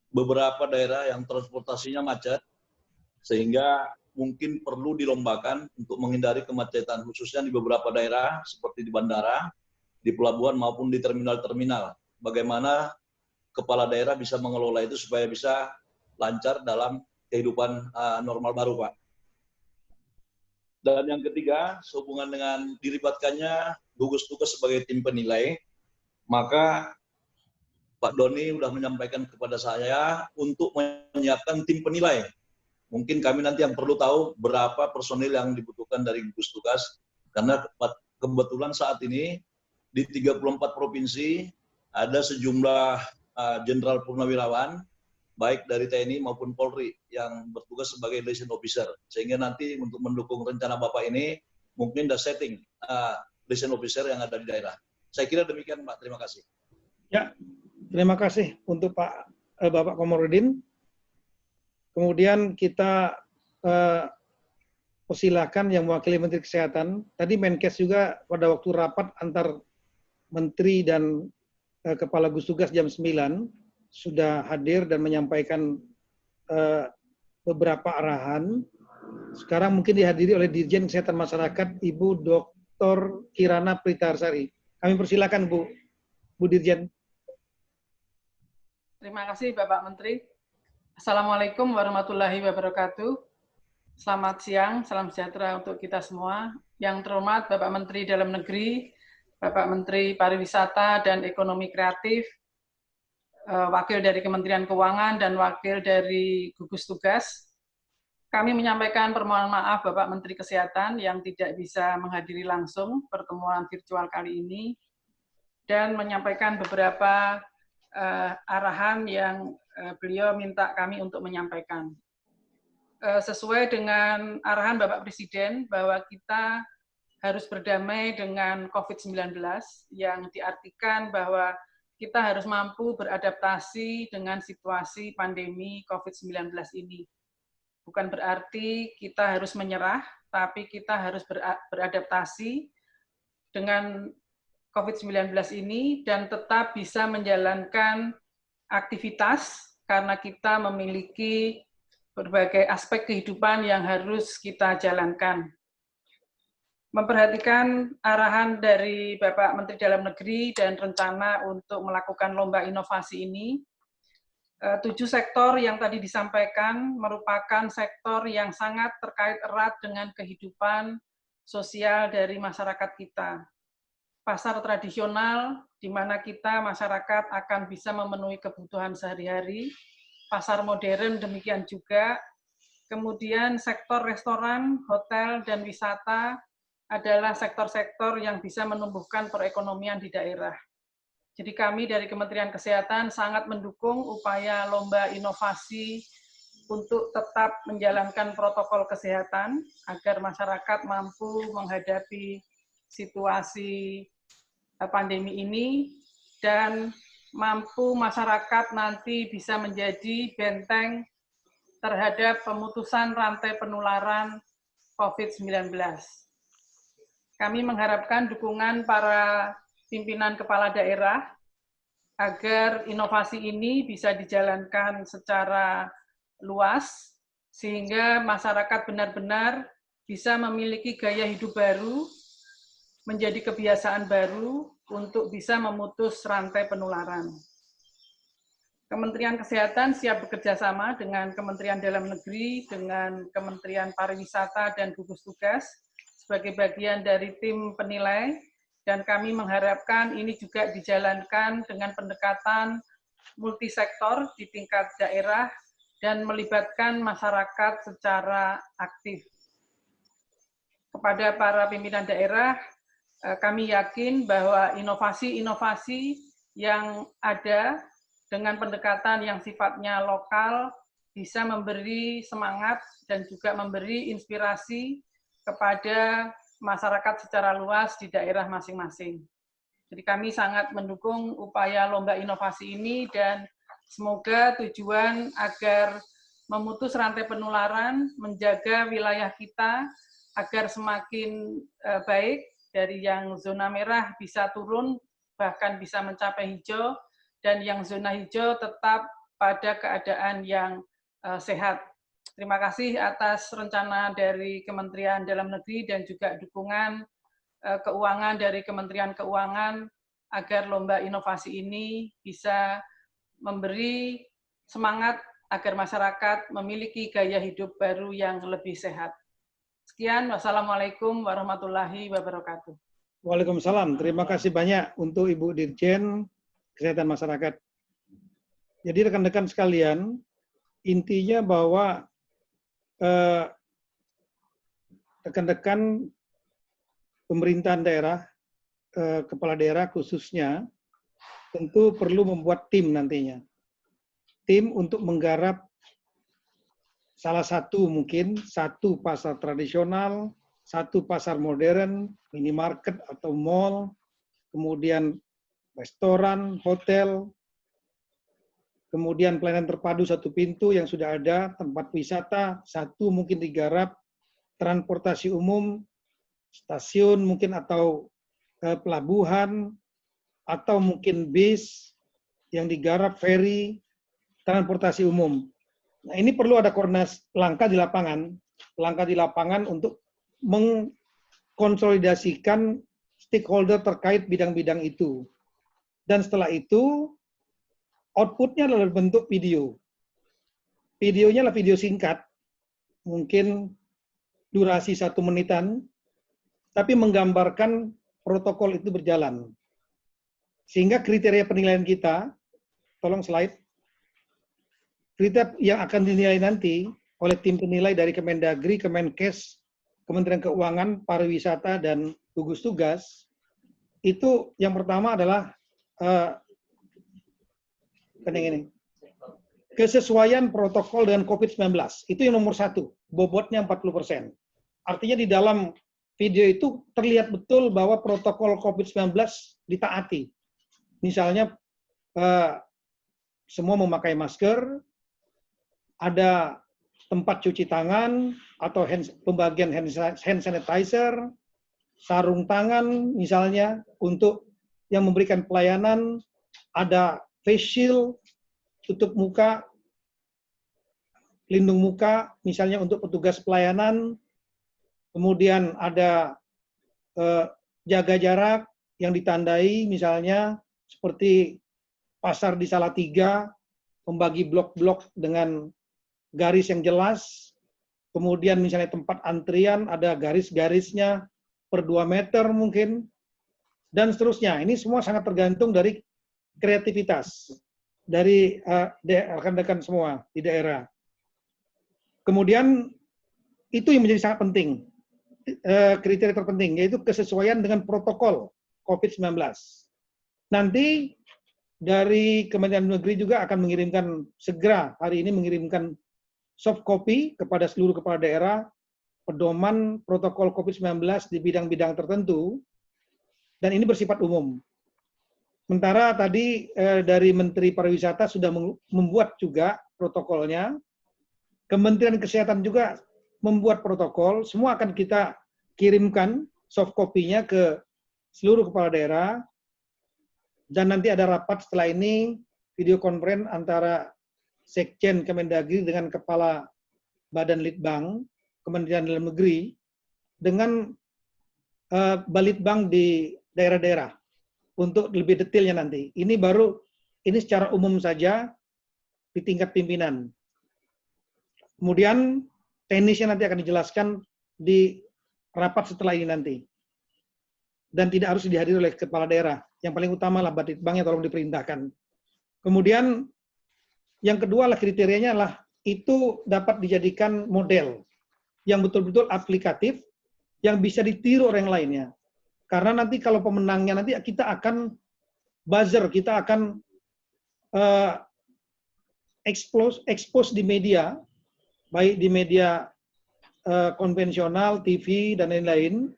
beberapa daerah yang transportasinya macet, sehingga mungkin perlu dilombakan untuk menghindari kemacetan, khususnya di beberapa daerah seperti di bandara, di pelabuhan maupun di terminal-terminal. Bagaimana kepala daerah bisa mengelola itu supaya bisa lancar dalam kehidupan normal baru, Pak. Dan yang ketiga, sehubungan dengan dilibatkannya gugus tugas sebagai tim penilai, maka Pak Doni sudah menyampaikan kepada saya untuk menyiapkan tim penilai. Mungkin kami nanti yang perlu tahu berapa personil yang dibutuhkan dari gugus tugas, Karena kebetulan saat ini di 34 provinsi ada sejumlah jenderal purnawirawan, baik dari TNI maupun Polri, yang bertugas sebagai liaison officer. Sehingga nanti untuk mendukung rencana Bapak ini, mungkin ada setting liaison officer yang ada di daerah. Saya kira demikian, Pak. Terima kasih. Ya, terima kasih untuk Bapak Komarudin. Kemudian kita persilakan yang mewakili Menteri Kesehatan. Tadi Menkes juga pada waktu rapat antar Menteri dan Kepala Gugus Tugas jam 9 sudah hadir dan menyampaikan beberapa arahan. Sekarang mungkin dihadiri oleh Dirjen Kesehatan Masyarakat Ibu Dr. Kirana Pritarsari. Kami persilakan Bu Dirjen. Terima kasih Bapak Menteri. Assalamualaikum warahmatullahi wabarakatuh. Selamat siang, salam sejahtera untuk kita semua. Yang terhormat Bapak Menteri Dalam Negeri, Bapak Menteri Pariwisata dan Ekonomi Kreatif, Wakil dari Kementerian Keuangan dan Wakil dari Gugus Tugas. Kami menyampaikan permohonan maaf Bapak Menteri Kesehatan yang tidak bisa menghadiri langsung pertemuan virtual kali ini dan menyampaikan beberapa arahan yang beliau minta kami untuk menyampaikan. Sesuai dengan arahan Bapak Presiden bahwa kita harus berdamai dengan COVID-19 yang diartikan bahwa kita harus mampu beradaptasi dengan situasi pandemi COVID-19 ini. Bukan berarti kita harus menyerah, tapi kita harus beradaptasi dengan COVID-19 ini dan tetap bisa menjalankan aktivitas karena kita memiliki berbagai aspek kehidupan yang harus kita jalankan. Memperhatikan arahan dari Bapak Menteri Dalam Negeri dan rencana untuk melakukan lomba inovasi ini, 7 sektor yang tadi disampaikan merupakan sektor yang sangat terkait erat dengan kehidupan sosial dari masyarakat kita. Pasar tradisional, di mana kita masyarakat akan bisa memenuhi kebutuhan sehari-hari, pasar modern demikian juga, kemudian sektor restoran, hotel, dan wisata adalah sektor-sektor yang bisa menumbuhkan perekonomian di daerah. Jadi kami dari Kementerian Kesehatan sangat mendukung upaya lomba inovasi untuk tetap menjalankan protokol kesehatan agar masyarakat mampu menghadapi situasi pandemi ini dan mampu masyarakat nanti bisa menjadi benteng terhadap pemutusan rantai penularan COVID-19. Kami mengharapkan dukungan para pimpinan kepala daerah agar inovasi ini bisa dijalankan secara luas, sehingga masyarakat benar-benar bisa memiliki gaya hidup baru, menjadi kebiasaan baru untuk bisa memutus rantai penularan. Kementerian Kesehatan siap bekerja sama dengan Kementerian Dalam Negeri, dengan Kementerian Pariwisata dan Gugus Tugas sebagai bagian dari tim penilai, dan kami mengharapkan ini juga dijalankan dengan pendekatan multisektor di tingkat daerah dan melibatkan masyarakat secara aktif. Kepada para pimpinan daerah, kami yakin bahwa inovasi-inovasi yang ada dengan pendekatan yang sifatnya lokal bisa memberi semangat dan juga memberi inspirasi kepada masyarakat secara luas di daerah masing-masing. Jadi kami sangat mendukung upaya lomba inovasi ini dan semoga tujuan agar memutus rantai penularan, menjaga wilayah kita agar semakin baik, dari yang zona merah bisa turun, bahkan bisa mencapai hijau, dan yang zona hijau tetap pada keadaan yang sehat. Terima kasih atas rencana dari Kementerian Dalam Negeri dan juga dukungan keuangan dari Kementerian Keuangan agar lomba inovasi ini bisa memberi semangat agar masyarakat memiliki gaya hidup baru yang lebih sehat. Sekian, wassalamualaikum warahmatullahi wabarakatuh. Waalaikumsalam. Terima kasih banyak untuk Ibu Dirjen Kesehatan Masyarakat. Jadi rekan-rekan sekalian, intinya bahwa rekan-rekan pemerintahan daerah, kepala daerah khususnya, tentu perlu membuat tim nantinya. Tim untuk menggarap salah satu mungkin, satu pasar tradisional, satu pasar modern, minimarket atau mall, kemudian restoran, hotel, kemudian pelayanan terpadu satu pintu yang sudah ada, tempat wisata, satu mungkin digarap, transportasi umum, stasiun mungkin atau pelabuhan, atau mungkin bis yang digarap, ferry, transportasi umum. Nah, ini perlu ada koordinasi langkah di lapangan untuk mengkonsolidasikan stakeholder terkait bidang-bidang itu. Dan setelah itu, outputnya adalah bentuk video. Videonya adalah video singkat, mungkin durasi 1 menitan, tapi menggambarkan protokol itu berjalan. Sehingga kriteria penilaian kita, tolong slide, kriteria yang akan dinilai nanti oleh tim penilai dari Kemendagri, Kemenkes, Kementerian Keuangan, Pariwisata, dan gugus tugas, itu yang pertama adalah kesesuaian protokol dengan COVID-19. Itu yang nomor 1, bobotnya 40%. Artinya di dalam video itu terlihat betul bahwa protokol COVID-19 ditaati. Misalnya semua memakai masker, ada tempat cuci tangan atau pembagian hand sanitizer, sarung tangan misalnya untuk yang memberikan pelayanan, ada face shield, tutup muka, pelindung muka misalnya untuk petugas pelayanan, kemudian ada jaga jarak yang ditandai misalnya seperti pasar di Salatiga, membagi blok-blok dengan garis yang jelas, kemudian misalnya tempat antrian ada garis-garisnya per 2 meter mungkin, dan seterusnya. Ini semua sangat tergantung dari kreativitas dari rekan-rekan semua di daerah. Kemudian itu yang menjadi sangat penting, kriteria terpenting, yaitu kesesuaian dengan protokol COVID-19. Nanti dari Kementerian Negeri juga akan mengirimkan, segera hari ini mengirimkan soft copy kepada seluruh kepala daerah, pedoman protokol COVID-19 di bidang-bidang tertentu, dan ini bersifat umum. Sementara tadi dari Menteri Pariwisata sudah membuat juga protokolnya, Kementerian Kesehatan juga membuat protokol, semua akan kita kirimkan soft copy-nya ke seluruh kepala daerah, dan nanti ada rapat setelah ini, video conference antara Sekjen Kemendagri dengan Kepala Badan Litbang, Kementerian Dalam Negeri, dengan Balitbang di daerah-daerah untuk lebih detailnya nanti. Ini secara umum saja di tingkat pimpinan. Kemudian teknisnya nanti akan dijelaskan di rapat setelah ini nanti. Dan tidak harus dihadiri oleh kepala daerah. Yang paling utama lah Balitbangnya tolong diperintahkan. Kemudian yang kedua lah kriterianya adalah itu dapat dijadikan model yang betul-betul aplikatif, yang bisa ditiru orang lainnya. Karena nanti kalau pemenangnya nanti kita akan buzzer, kita akan expose di media, baik di media konvensional, TV, dan lain-lain,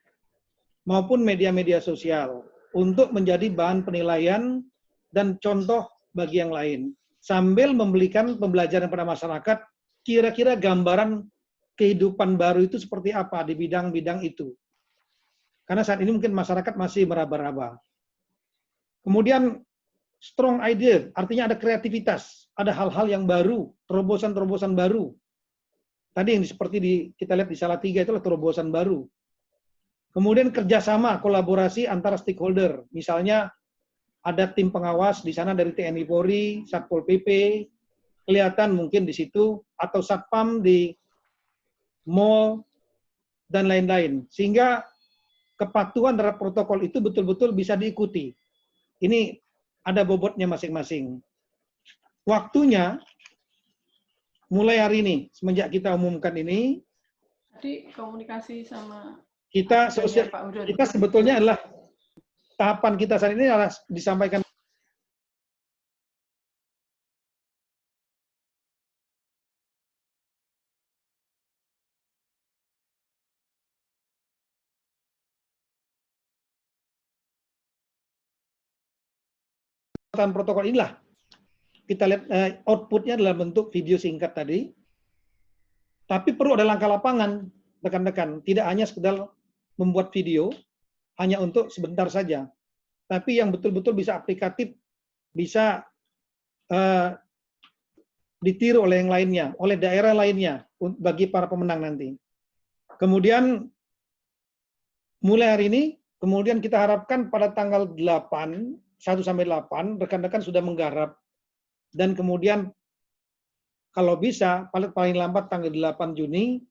maupun media-media sosial, untuk menjadi bahan penilaian dan contoh bagi yang lain. Sambil memberikan pembelajaran pada masyarakat, kira-kira gambaran kehidupan baru itu seperti apa di bidang-bidang itu. Karena saat ini mungkin masyarakat masih meraba-raba. Kemudian strong idea, artinya ada kreativitas, ada hal-hal yang baru, terobosan-terobosan baru. Tadi yang seperti kita lihat di Salatiga itu adalah terobosan baru. Kemudian kerjasama, kolaborasi antara stakeholder, misalnya ada tim pengawas di sana dari TNI Polri, Satpol PP, kelihatan mungkin di situ, atau Satpam di mall, dan lain-lain. Sehingga kepatuhan terhadap protokol itu betul-betul bisa diikuti. Ini ada bobotnya masing-masing. Waktunya, mulai hari ini, semenjak kita umumkan ini. Tadi komunikasi sama Kita Iya, Pak, udah kita sebetulnya adalah tahapan kita saat ini adalah disampaikan protokol inilah kita lihat outputnya adalah bentuk video singkat tadi. Tapi perlu ada langkah lapangan, rekan-rekan. Tidak hanya sekedar membuat video, hanya untuk sebentar saja. Tapi yang betul-betul bisa aplikatif, bisa ditiru oleh yang lainnya, oleh daerah lainnya, bagi para pemenang nanti. Kemudian, mulai hari ini, kemudian kita harapkan pada tanggal 8, 1-8, rekan-rekan sudah menggarap. Dan kemudian, kalau bisa, paling lambat tanggal 8 Juni,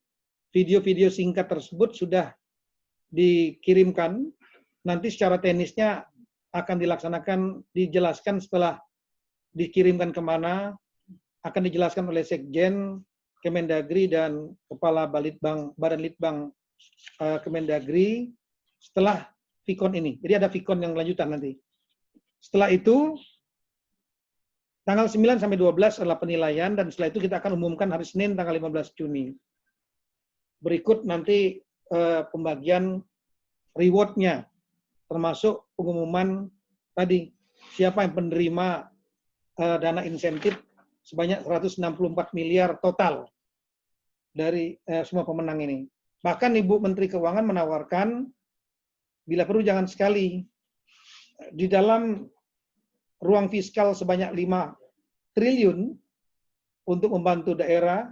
video-video singkat tersebut sudah dikirimkan. Nanti secara teknisnya akan dilaksanakan, dijelaskan setelah dikirimkan kemana, akan dijelaskan oleh Sekjen, Kemendagri, dan Kepala Badan Litbang Kemendagri setelah Vikon ini. Jadi ada Vikon yang lanjutan nanti. Setelah itu, tanggal 9-12 adalah penilaian, dan setelah itu kita akan umumkan hari Senin tanggal 15 Juni. Berikut nanti pembagian reward-nya, termasuk pengumuman tadi, siapa yang penerima dana insentif sebanyak 164 miliar total dari semua pemenang ini. Bahkan Ibu Menteri Keuangan menawarkan, bila perlu jangan sekali, di dalam ruang fiskal sebanyak 5 triliun untuk membantu daerah,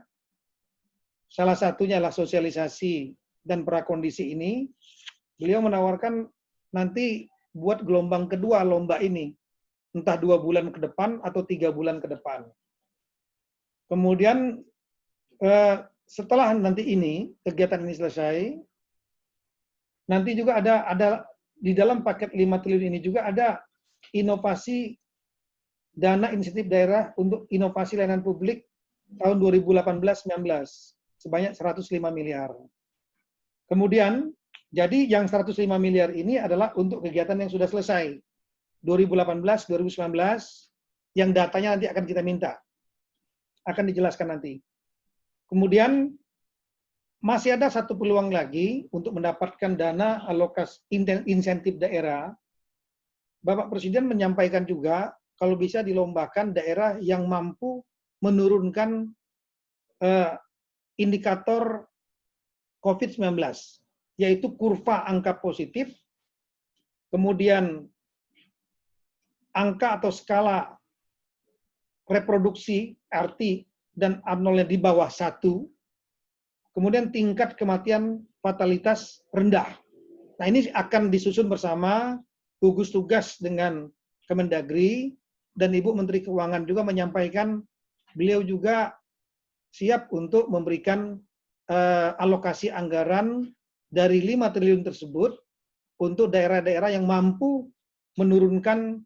salah satunya adalah sosialisasi dan prakondisi ini. Beliau menawarkan nanti buat gelombang kedua lomba ini, entah 2 bulan ke depan atau 3 bulan ke depan. Kemudian setelah nanti ini, kegiatan ini selesai, nanti juga ada di dalam paket 5 triliun ini juga ada inovasi dana insentif daerah untuk inovasi layanan publik tahun 2018-19 sebanyak 105 miliar. Kemudian, jadi yang 105 miliar ini adalah untuk kegiatan yang sudah selesai. 2018-2019, yang datanya nanti akan kita minta. Akan dijelaskan nanti. Kemudian, masih ada satu peluang lagi untuk mendapatkan dana alokasi insentif daerah. Bapak Presiden menyampaikan juga, kalau bisa dilombakan daerah yang mampu menurunkan indikator COVID-19, yaitu kurva angka positif, kemudian angka atau skala reproduksi, RT, dan abnormalnya di bawah 1, kemudian tingkat kematian fatalitas rendah. Nah, ini akan disusun bersama gugus tugas dengan Kemendagri, dan Ibu Menteri Keuangan juga menyampaikan beliau juga siap untuk memberikan alokasi anggaran dari 5 triliun tersebut untuk daerah-daerah yang mampu menurunkan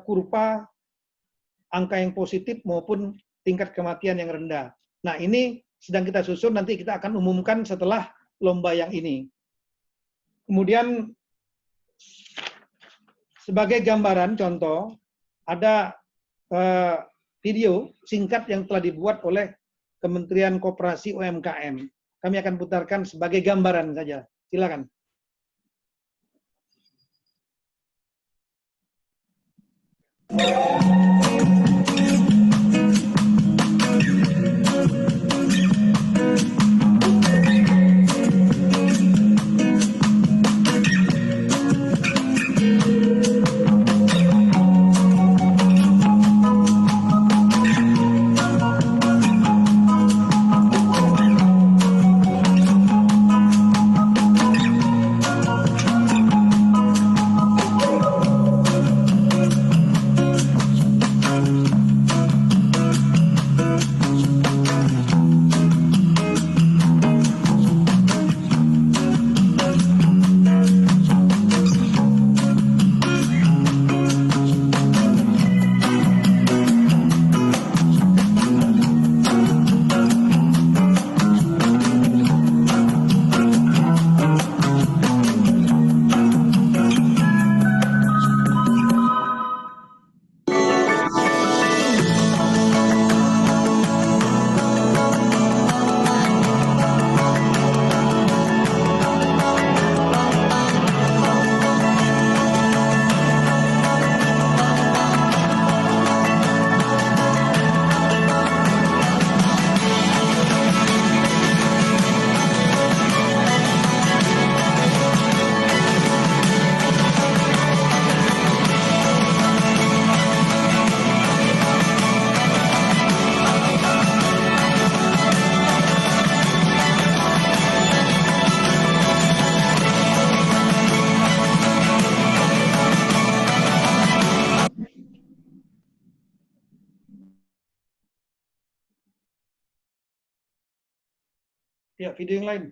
kurva angka yang positif maupun tingkat kematian yang rendah. Nah, ini sedang kita susun, nanti kita akan umumkan setelah lomba yang ini. Kemudian, sebagai gambaran contoh, ada video singkat yang telah dibuat oleh Kementerian Koperasi UMKM. Kami akan putarkan sebagai gambaran saja. Silakan. Ya, video yang lain.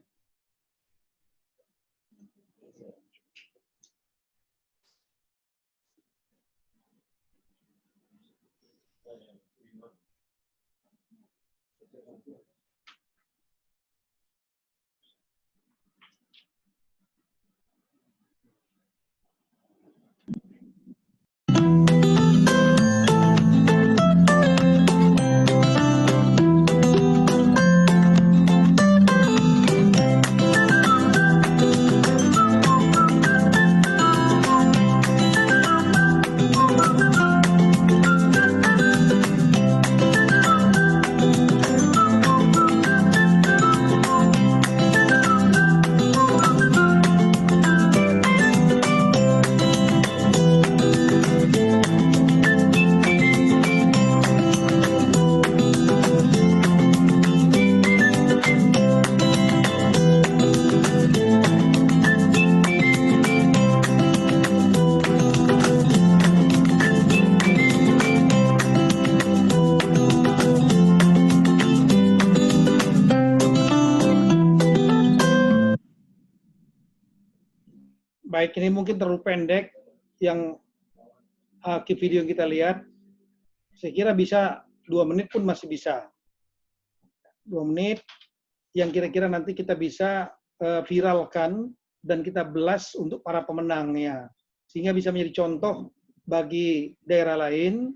Baik, ini mungkin terlalu pendek yang video yang kita lihat. Saya kira bisa 2 menit pun masih bisa. 2 menit yang kira-kira nanti kita bisa viralkan dan kita belas untuk para pemenangnya. Sehingga bisa menjadi contoh bagi daerah lain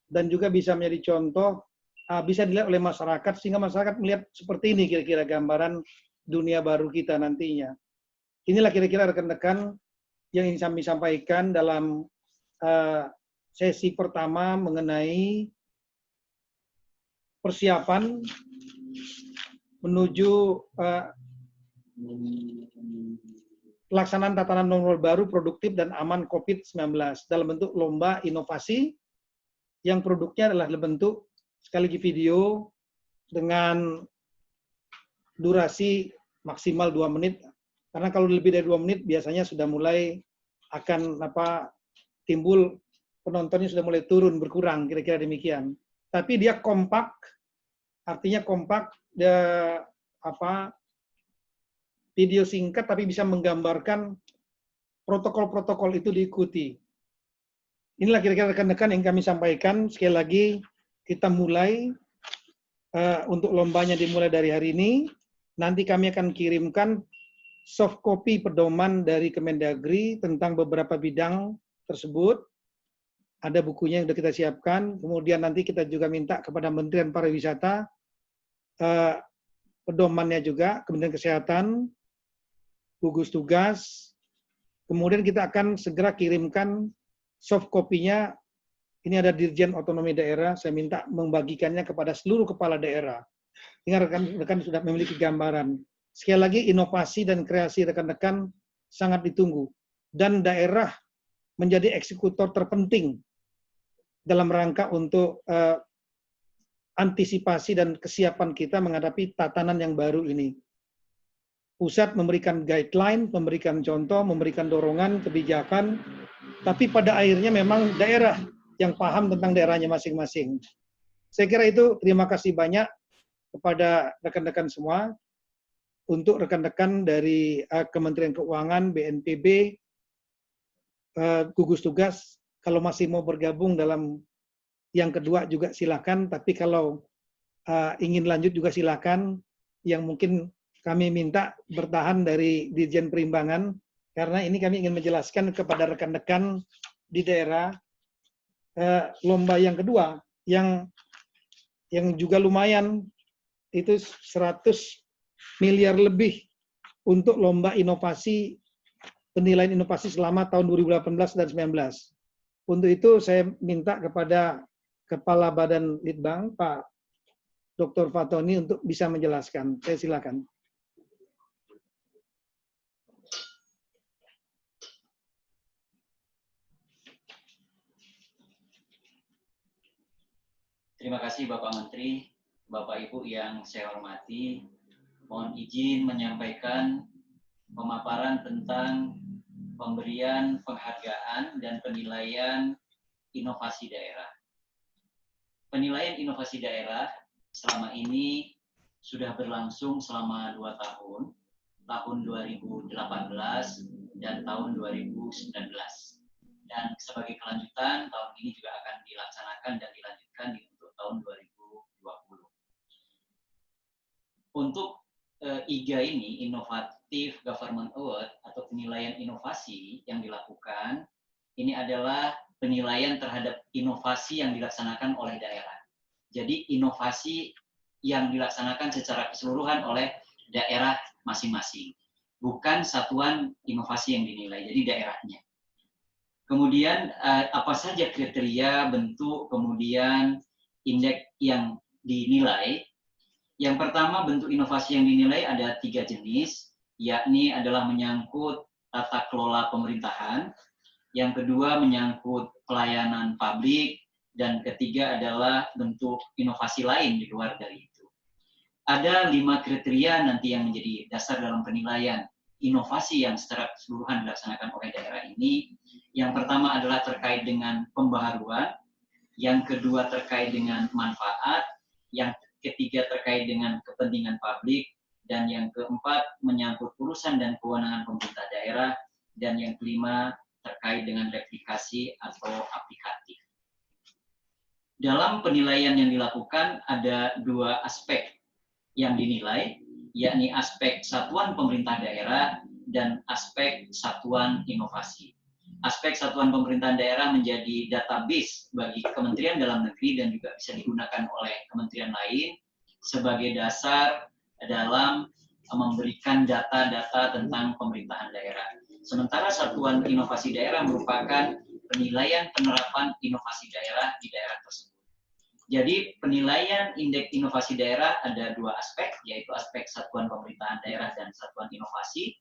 dan juga bisa menjadi contoh, bisa dilihat oleh masyarakat sehingga masyarakat melihat seperti ini kira-kira gambaran dunia baru kita nantinya. Inilah kira-kira rekan-rekan yang ingin kami sampaikan dalam sesi pertama mengenai persiapan menuju pelaksanaan tatanan normal baru produktif dan aman COVID-19 dalam bentuk lomba inovasi yang produknya adalah dalam bentuk sekali lagi video dengan durasi maksimal 2 menit. Karena kalau lebih dari 2 menit biasanya sudah mulai akan timbul penontonnya sudah mulai turun, berkurang, kira-kira demikian. Tapi dia kompak, artinya kompak, video singkat tapi bisa menggambarkan protokol-protokol itu diikuti. Inilah kira-kira rekan-rekan yang kami sampaikan. Sekali lagi kita mulai untuk lombanya dimulai dari hari ini. Nanti kami akan kirimkan soft copy pedoman dari Kemendagri tentang beberapa bidang tersebut. Ada bukunya yang sudah kita siapkan. Kemudian nanti kita juga minta kepada Kementerian Pariwisata pedomannya juga, Kementerian Kesehatan, gugus tugas. Kemudian kita akan segera kirimkan soft copy-nya. Ini ada Dirjen Otonomi Daerah, saya minta membagikannya kepada seluruh kepala daerah. Sehingga rekan-rekan sudah memiliki gambaran. Sekali lagi, inovasi dan kreasi rekan-rekan sangat ditunggu. Dan daerah menjadi eksekutor terpenting dalam rangka untuk antisipasi dan kesiapan kita menghadapi tatanan yang baru ini. Pusat memberikan guideline, memberikan contoh, memberikan dorongan, kebijakan, tapi pada akhirnya memang daerah yang paham tentang daerahnya masing-masing. Saya kira itu, terima kasih banyak kepada rekan-rekan semua. Untuk rekan-rekan dari Kementerian Keuangan, BNPB, gugus tugas, kalau masih mau bergabung dalam yang kedua juga silakan, tapi kalau ingin lanjut juga silakan. Yang mungkin kami minta bertahan dari Dirjen Perimbangan, karena ini kami ingin menjelaskan kepada rekan-rekan di daerah lomba yang kedua, yang juga lumayan, itu 100 miliar lebih untuk lomba inovasi, penilaian inovasi selama tahun 2018 dan 2019. Untuk itu saya minta kepada Kepala Badan Litbang, Pak Dr. Fatoni untuk bisa menjelaskan. Saya silakan. Terima kasih Bapak Menteri, Bapak Ibu yang saya hormati. Mohon izin menyampaikan pemaparan tentang pemberian penghargaan dan penilaian inovasi daerah. Penilaian inovasi daerah selama ini sudah berlangsung selama 2 tahun, tahun 2018 dan tahun 2019. Dan sebagai kelanjutan, tahun ini juga akan dilaksanakan dan dilanjutkan untuk tahun 2020. Untuk IGA ini, Innovative Government Award atau penilaian inovasi yang dilakukan, ini adalah penilaian terhadap inovasi yang dilaksanakan oleh daerah. Jadi inovasi yang dilaksanakan secara keseluruhan oleh daerah masing-masing. Bukan satuan inovasi yang dinilai, jadi daerahnya. Kemudian apa saja kriteria, bentuk, kemudian indeks yang dinilai. Yang pertama, bentuk inovasi yang dinilai ada 3 jenis, yakni adalah menyangkut tata kelola pemerintahan, yang kedua menyangkut pelayanan publik, dan ketiga adalah bentuk inovasi lain di luar dari itu. Ada 5 kriteria nanti yang menjadi dasar dalam penilaian inovasi yang secara keseluruhan dilaksanakan oleh daerah ini. Yang pertama adalah terkait dengan pembaharuan, yang kedua terkait dengan manfaat, yang ketiga terkait dengan kepentingan publik, dan yang keempat menyangkut urusan dan kewenangan pemerintah daerah, dan yang kelima terkait dengan replikasi atau aplikatif. Dalam penilaian yang dilakukan ada 2 aspek yang dinilai, yakni aspek satuan pemerintah daerah dan aspek satuan inovasi. Aspek satuan pemerintahan daerah menjadi database bagi Kementerian Dalam Negeri dan juga bisa digunakan oleh kementerian lain sebagai dasar dalam memberikan data-data tentang pemerintahan daerah. Sementara satuan inovasi daerah merupakan penilaian penerapan inovasi daerah di daerah tersebut. Jadi penilaian indeks inovasi daerah ada 2 aspek, yaitu aspek satuan pemerintahan daerah dan satuan inovasi.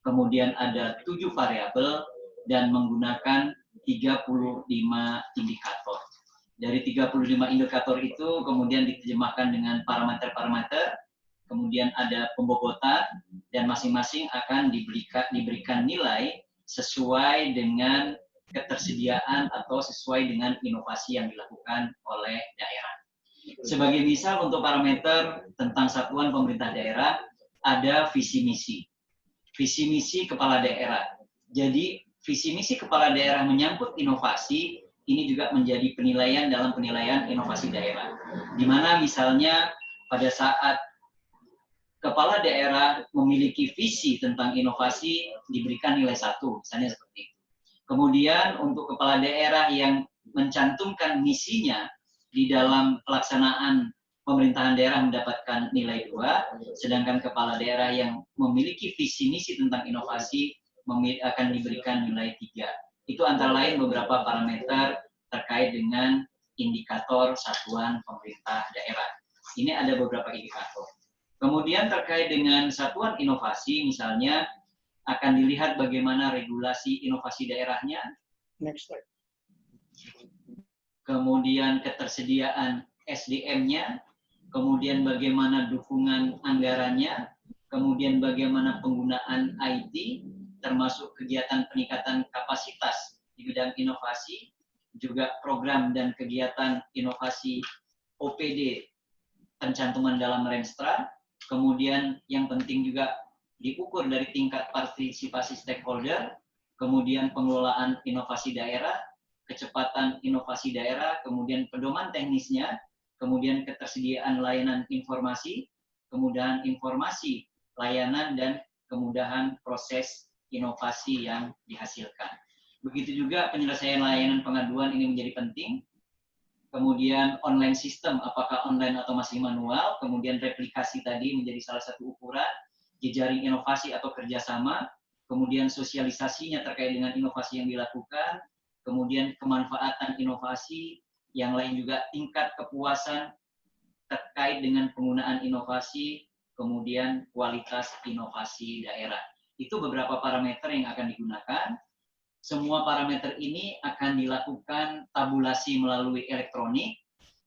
Kemudian ada 7 variabel dan menggunakan 35 indikator. Dari 35 indikator itu kemudian diterjemahkan dengan parameter-parameter, kemudian ada pembobotan, dan masing-masing akan diberikan nilai sesuai dengan ketersediaan atau sesuai dengan inovasi yang dilakukan oleh daerah. Sebagai misal untuk parameter tentang satuan pemerintah daerah, ada visi misi. Visi misi kepala daerah. Jadi visi misi kepala daerah menyangkut inovasi, ini juga menjadi penilaian dalam penilaian inovasi daerah. Di mana misalnya pada saat kepala daerah memiliki visi tentang inovasi, diberikan nilai 1, misalnya seperti itu. Kemudian untuk kepala daerah yang mencantumkan misinya di dalam pelaksanaan pemerintahan daerah mendapatkan nilai 2, sedangkan kepala daerah yang memiliki visi misi tentang inovasi akan diberikan nilai 3. Itu antara lain beberapa parameter terkait dengan indikator satuan pemerintah daerah. Ini ada beberapa indikator. Kemudian terkait dengan satuan inovasi, misalnya akan dilihat bagaimana regulasi inovasi daerahnya. Next slide. Kemudian ketersediaan SDM-nya, kemudian bagaimana dukungan anggarannya, kemudian bagaimana penggunaan IT, termasuk kegiatan peningkatan kapasitas di bidang inovasi, juga program dan kegiatan inovasi OPD pencantuman dalam Renstra, kemudian yang penting juga diukur dari tingkat partisipasi stakeholder, kemudian pengelolaan inovasi daerah, kecepatan inovasi daerah, kemudian pedoman teknisnya, kemudian ketersediaan layanan informasi, kemudahan informasi, layanan, dan kemudahan proses inovasi yang dihasilkan. Begitu juga penyelesaian layanan pengaduan ini menjadi penting. Kemudian online sistem, apakah online atau masih manual. Kemudian replikasi tadi menjadi salah satu ukuran. Jejaring inovasi atau kerjasama. Kemudian sosialisasinya terkait dengan inovasi yang dilakukan. Kemudian kemanfaatan inovasi. Yang lain juga tingkat kepuasan terkait dengan penggunaan inovasi. Kemudian kualitas inovasi daerah. Itu beberapa parameter yang akan digunakan. Semua parameter ini akan dilakukan tabulasi melalui elektronik.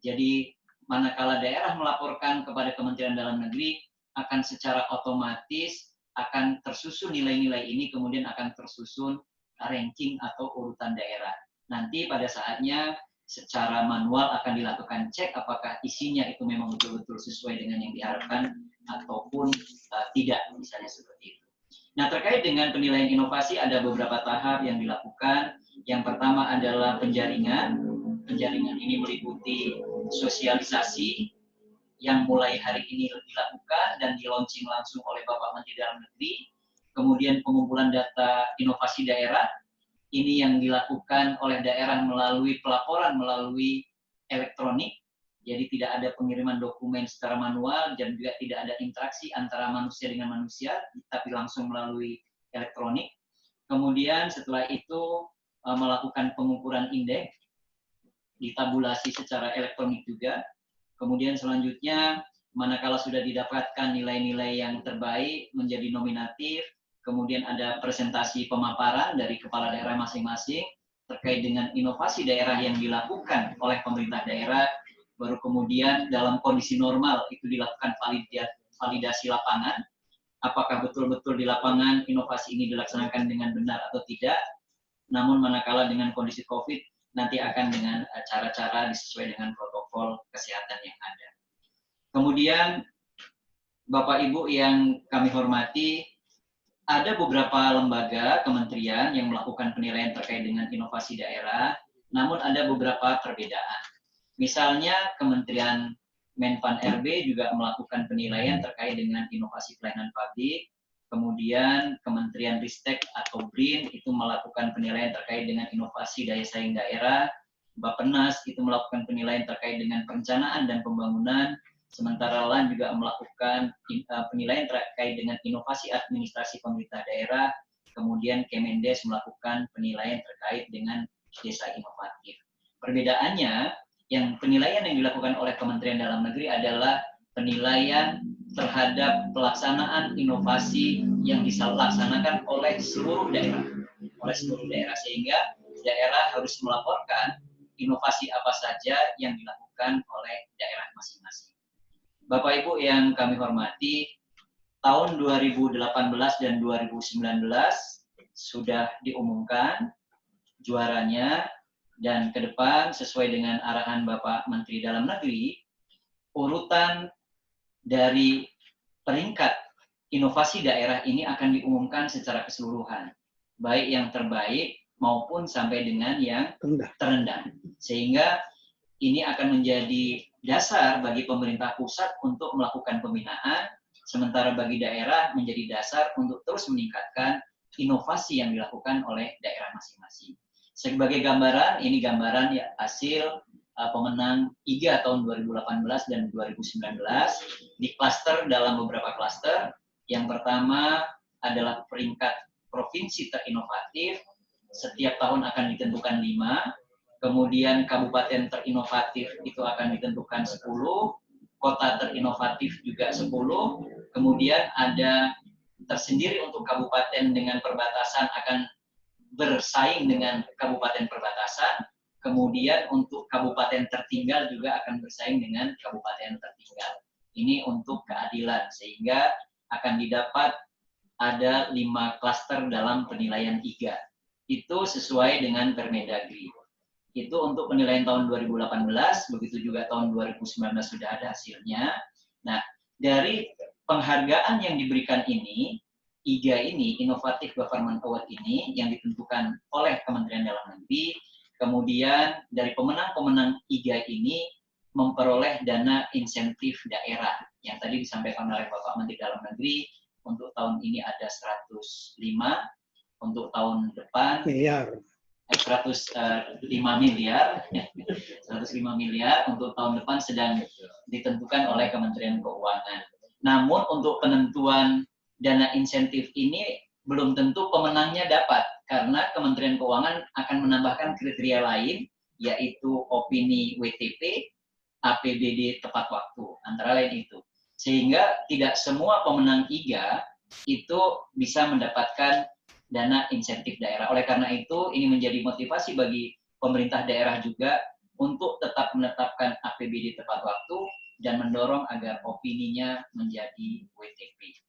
Jadi manakala daerah melaporkan kepada Kementerian Dalam Negeri, akan secara otomatis akan tersusun nilai-nilai ini, kemudian akan tersusun ranking atau urutan daerah. Nanti pada saatnya secara manual akan dilakukan cek apakah isinya itu memang betul-betul sesuai dengan yang diharapkan ataupun tidak, misalnya seperti itu. Nah, terkait dengan penilaian inovasi ada beberapa tahap yang dilakukan. Yang pertama adalah penjaringan. Penjaringan ini meliputi sosialisasi yang mulai hari ini dilakukan dan di-launching langsung oleh Bapak Menteri Dalam Negeri. Kemudian pengumpulan data inovasi daerah, ini yang dilakukan oleh daerah melalui pelaporan melalui elektronik. Jadi tidak ada pengiriman dokumen secara manual dan juga tidak ada interaksi antara manusia dengan manusia, tapi langsung melalui elektronik. Kemudian setelah itu melakukan pengukuran indeks, ditabulasi secara elektronik juga. Kemudian selanjutnya, manakala sudah didapatkan nilai-nilai yang terbaik menjadi nominatif, kemudian ada presentasi pemaparan dari kepala daerah masing-masing terkait dengan inovasi daerah yang dilakukan oleh pemerintah daerah. Baru kemudian dalam kondisi normal itu dilakukan validasi lapangan. Apakah betul-betul di lapangan inovasi ini dilaksanakan dengan benar atau tidak. Namun manakala dengan kondisi COVID, nanti akan dengan cara-cara disesuai dengan protokol kesehatan yang ada. Kemudian, Bapak Ibu yang kami hormati, ada beberapa lembaga, kementerian yang melakukan penilaian terkait dengan inovasi daerah, namun ada beberapa perbedaan. Misalnya, Kementerian Menpan RB juga melakukan penilaian terkait dengan inovasi pelayanan publik. Kemudian Kementerian Ristek atau BRIN itu melakukan penilaian terkait dengan inovasi daya saing daerah. Bappenas itu melakukan penilaian terkait dengan perencanaan dan pembangunan. Sementara LAN juga melakukan penilaian terkait dengan inovasi administrasi pemerintah daerah. Kemudian Kemendes melakukan penilaian terkait dengan desa inovatif. Perbedaannya, yang penilaian yang dilakukan oleh Kementerian Dalam Negeri adalah penilaian terhadap pelaksanaan inovasi yang dilaksanakan oleh seluruh daerah. Sehingga daerah harus melaporkan inovasi apa saja yang dilakukan oleh daerah masing-masing. Bapak Ibu yang kami hormati, tahun 2018 dan 2019 sudah diumumkan juaranya, dan ke depan sesuai dengan arahan Bapak Menteri Dalam Negeri, urutan dari peringkat inovasi daerah ini akan diumumkan secara keseluruhan, baik yang terbaik maupun sampai dengan yang terendah. Sehingga ini akan menjadi dasar bagi pemerintah pusat untuk melakukan pembinaan, sementara bagi daerah menjadi dasar untuk terus meningkatkan inovasi yang dilakukan oleh daerah masing-masing. Sebagai gambaran, ini gambaran ya hasil pemenang IGA tahun 2018 dan 2019 di klaster dalam beberapa klaster. Yang pertama adalah peringkat provinsi terinovatif, setiap tahun akan ditentukan 5, kemudian kabupaten terinovatif itu akan ditentukan 10, kota terinovatif juga 10, kemudian ada tersendiri untuk kabupaten dengan perbatasan akan bersaing dengan kabupaten perbatasan, kemudian untuk kabupaten tertinggal juga akan bersaing dengan kabupaten tertinggal. Ini untuk keadilan, sehingga akan didapat ada 5 klaster dalam penilaian IGA. Itu sesuai dengan Permendagri. Itu untuk penilaian tahun 2018, begitu juga tahun 2019 sudah ada hasilnya. Nah, dari penghargaan yang diberikan ini, IGA ini, Innovative Government Award ini, yang ditentukan oleh Kementerian Dalam Negeri, kemudian dari pemenang-pemenang IGA ini memperoleh dana insentif daerah, yang tadi disampaikan oleh Bapak Menteri Dalam Negeri, untuk tahun ini ada 105, untuk tahun depan 105 miliar, 105 miliar, untuk tahun depan sedang ditentukan oleh Kementerian Keuangan. Namun untuk penentuan dana insentif ini belum tentu pemenangnya dapat, karena Kementerian Keuangan akan menambahkan kriteria lain, yaitu opini WTP, APBD tepat waktu, antara lain itu. Sehingga tidak semua pemenang IGA itu bisa mendapatkan dana insentif daerah. Oleh karena itu, ini menjadi motivasi bagi pemerintah daerah juga untuk tetap menetapkan APBD tepat waktu dan mendorong agar opininya menjadi WTP.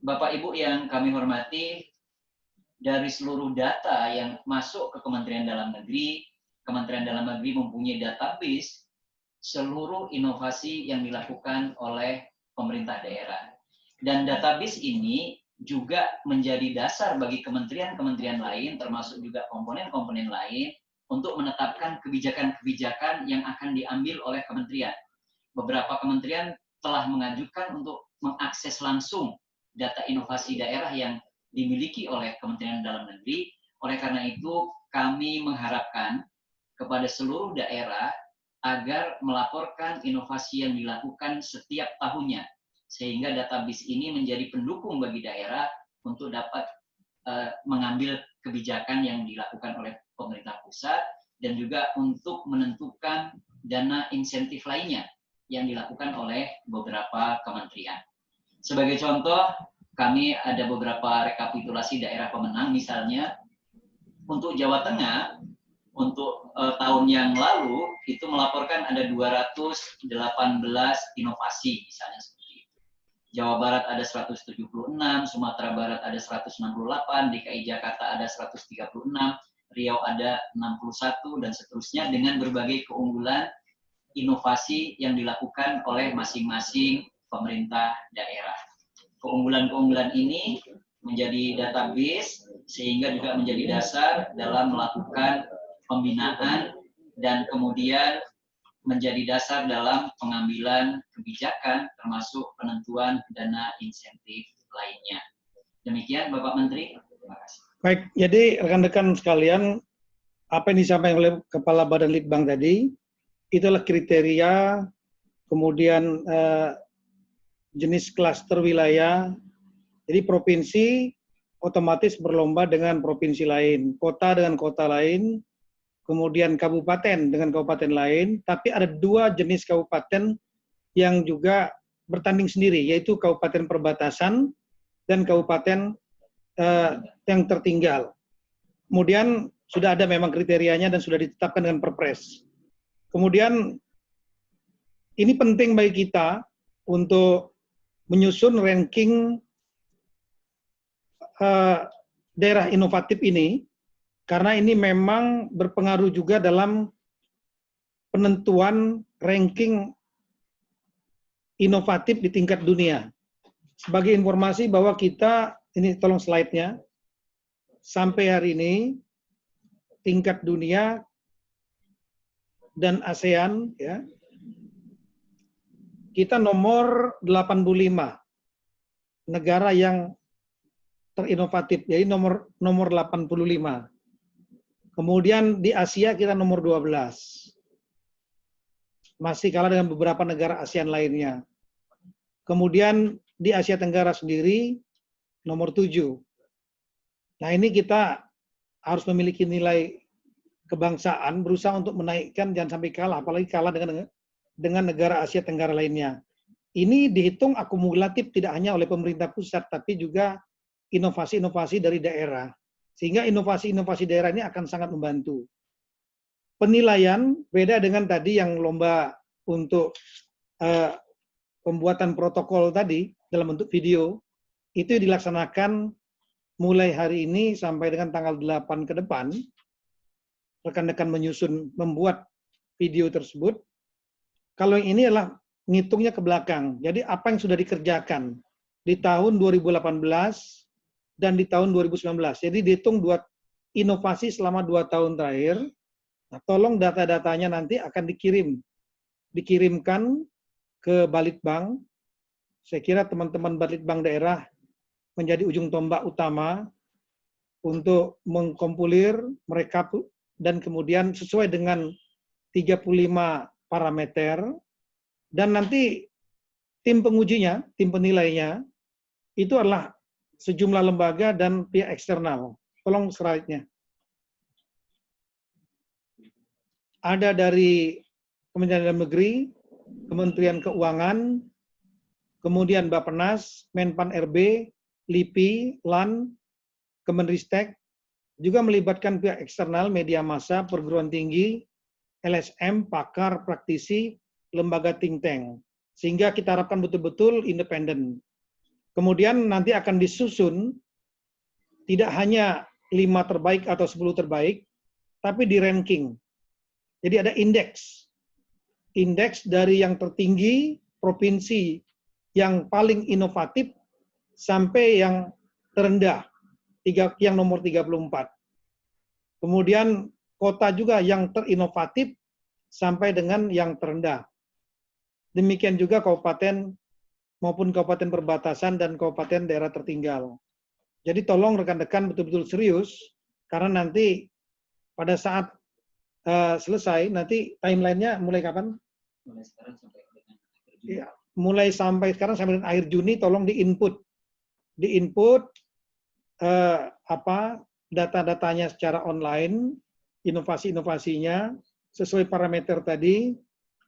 Bapak Ibu yang kami hormati, dari seluruh data yang masuk ke Kementerian Dalam Negeri, Kementerian Dalam Negeri mempunyai database seluruh inovasi yang dilakukan oleh pemerintah daerah. Dan database ini juga menjadi dasar bagi kementerian-kementerian lain, termasuk juga komponen-komponen lain, untuk menetapkan kebijakan-kebijakan yang akan diambil oleh kementerian. Beberapa kementerian telah mengajukan untuk mengakses langsung data inovasi daerah yang dimiliki oleh Kementerian Dalam Negeri. Oleh karena itu, kami mengharapkan kepada seluruh daerah agar melaporkan inovasi yang dilakukan setiap tahunnya, sehingga database ini menjadi pendukung bagi daerah untuk dapat mengambil kebijakan yang dilakukan oleh pemerintah pusat, dan juga untuk menentukan dana insentif lainnya yang dilakukan oleh beberapa kementerian. Sebagai contoh, kami ada beberapa rekapitulasi daerah pemenang, misalnya untuk Jawa Tengah, untuk tahun yang lalu itu melaporkan ada 218 inovasi, misalnya seperti itu. Jawa Barat ada 176, Sumatera Barat ada 168, DKI Jakarta ada 136, Riau ada 61, dan seterusnya, dengan berbagai keunggulan inovasi yang dilakukan oleh masing-masing pemerintah daerah. Keunggulan-keunggulan ini menjadi database sehingga juga menjadi dasar dalam melakukan pembinaan dan kemudian menjadi dasar dalam pengambilan kebijakan termasuk penentuan dana insentif lainnya. Demikian Bapak Menteri, terima kasih. Baik, jadi rekan-rekan sekalian, apa yang disampaikan oleh Kepala Badan Litbang tadi, itulah kriteria, kemudian jenis klaster wilayah. Jadi provinsi otomatis berlomba dengan provinsi lain, kota dengan kota lain, kemudian kabupaten dengan kabupaten lain, tapi ada dua jenis kabupaten yang juga bertanding sendiri, yaitu kabupaten perbatasan dan kabupaten yang tertinggal. Kemudian sudah ada memang kriterianya dan sudah ditetapkan dengan Perpres. Kemudian ini penting bagi kita untuk menyusun ranking daerah inovatif ini, karena ini memang berpengaruh juga dalam penentuan ranking inovatif di tingkat dunia. Sebagai informasi bahwa kita, ini tolong slide-nya, sampai hari ini tingkat dunia dan ASEAN, ya, kita nomor 85 negara yang terinovatif, jadi nomor 85. Kemudian di Asia kita nomor 12. Masih kalah dengan beberapa negara ASEAN lainnya. Kemudian di Asia Tenggara sendiri nomor 7. Nah, ini kita harus memiliki nilai kebangsaan, berusaha untuk menaikkan, jangan sampai kalah, apalagi kalah dengan negara Asia Tenggara lainnya. Ini dihitung akumulatif tidak hanya oleh pemerintah pusat, tapi juga inovasi-inovasi dari daerah. Sehingga inovasi-inovasi daerah ini akan sangat membantu. Penilaian beda dengan tadi yang lomba untuk pembuatan protokol tadi dalam bentuk video, itu dilaksanakan mulai hari ini sampai dengan tanggal 8 ke depan. Rekan-rekan menyusun, membuat video tersebut. Kalau yang ini adalah ngitungnya ke belakang. Jadi apa yang sudah dikerjakan di tahun 2018 dan di tahun 2019. Jadi dihitung inovasi selama 2 tahun terakhir. Nah, tolong data-datanya nanti akan dikirimkan ke Balitbang. Saya kira teman-teman Balitbang daerah menjadi ujung tombak utama untuk mengkompilir, merekap, dan kemudian sesuai dengan 35 parameter, dan nanti tim pengujinya, tim penilainya, itu adalah sejumlah lembaga dan pihak eksternal. Tolong slide-nya. Ada dari Kementerian Dalam Negeri, Kementerian Keuangan, kemudian Bappenas, Menpan RB, LIPI, LAN, Kemenristek, juga melibatkan pihak eksternal, media massa, perguruan tinggi, LSM, pakar, praktisi, lembaga think tank. Sehingga kita harapkan betul-betul independen. Kemudian nanti akan disusun tidak hanya 5 terbaik atau 10 terbaik, tapi di ranking. Jadi ada indeks. Indeks dari yang tertinggi, provinsi yang paling inovatif, sampai yang terendah, yang nomor 34. Kemudian kota juga yang terinovatif, sampai dengan yang terendah. Demikian juga kabupaten maupun kabupaten perbatasan dan kabupaten daerah tertinggal. Jadi tolong rekan-rekan betul-betul serius, karena nanti pada saat selesai, nanti timeline-nya mulai kapan? Mulai sekarang sampai dengan akhir Juni. Ya, mulai sampai sekarang sampai dengan akhir Juni, tolong diinput data-datanya secara online, inovasi-inovasinya sesuai parameter tadi.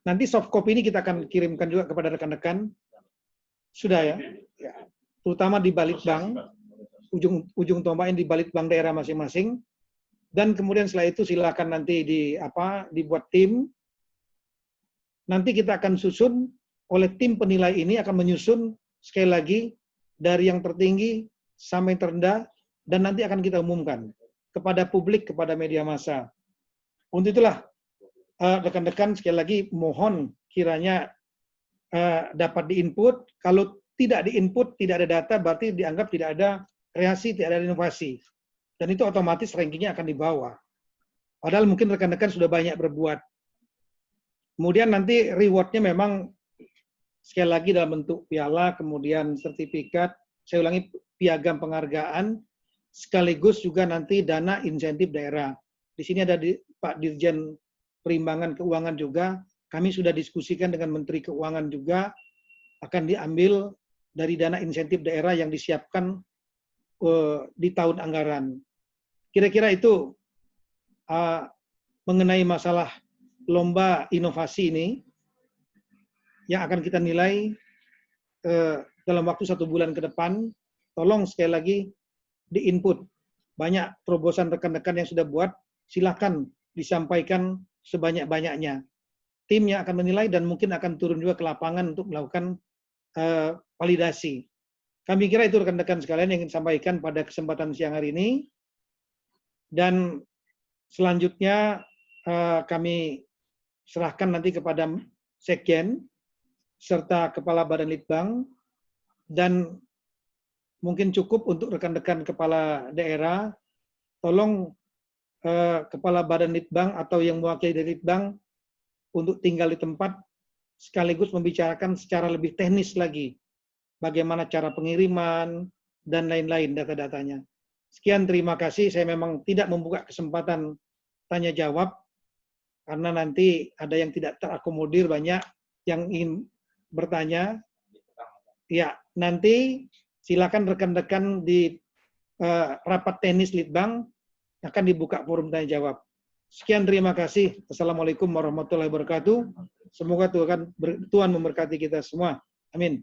Nanti soft copy ini kita akan kirimkan juga kepada rekan-rekan. Sudah ya? Ya. Terutama di Balitbang, ujung tombaknya di Balitbang daerah masing-masing. Dan kemudian setelah itu silakan nanti dibuat tim. Nanti kita akan susun, oleh tim penilai ini akan menyusun sekali lagi dari yang tertinggi sampai yang terendah, dan nanti akan kita umumkan kepada publik, kepada media massa. Untuk itulah rekan-rekan sekali lagi mohon kiranya dapat diinput. Kalau tidak diinput, tidak ada data, berarti dianggap tidak ada kreasi, tidak ada inovasi. Dan itu otomatis rankingnya akan di bawah. Padahal mungkin rekan-rekan sudah banyak berbuat. Kemudian nanti rewardnya memang sekali lagi dalam bentuk piala, kemudian sertifikat, saya ulangi, piagam penghargaan, sekaligus juga nanti dana insentif daerah. Di sini ada Pak Dirjen Perimbangan Keuangan juga, kami sudah diskusikan dengan Menteri Keuangan juga, akan diambil dari dana insentif daerah yang disiapkan di tahun anggaran. Kira-kira itu mengenai masalah lomba inovasi ini, yang akan kita nilai dalam waktu 1 bulan ke depan. Tolong sekali lagi di-input. Banyak terobosan rekan-rekan yang sudah buat, silakan disampaikan sebanyak-banyaknya. Tim yang akan menilai dan mungkin akan turun juga ke lapangan untuk melakukan validasi. Kami kira itu rekan-rekan sekalian yang ingin sampaikan pada kesempatan siang hari ini. Dan selanjutnya kami serahkan nanti kepada Sekjen serta Kepala Badan Litbang, dan mungkin cukup untuk rekan-rekan kepala daerah, tolong Kepala Badan Litbang atau yang mewakili dari Litbang untuk tinggal di tempat, sekaligus membicarakan secara lebih teknis lagi bagaimana cara pengiriman dan lain-lain data-datanya. Sekian, terima kasih. Saya memang tidak membuka kesempatan tanya jawab karena nanti ada yang tidak terakomodir, banyak yang ingin bertanya. Ya, nanti silakan rekan-rekan di rapat teknis Litbang akan dibuka forum tanya jawab. Sekian, terima kasih. Assalamualaikum warahmatullahi wabarakatuh. Semoga Tuhan memberkati kita semua. Amin.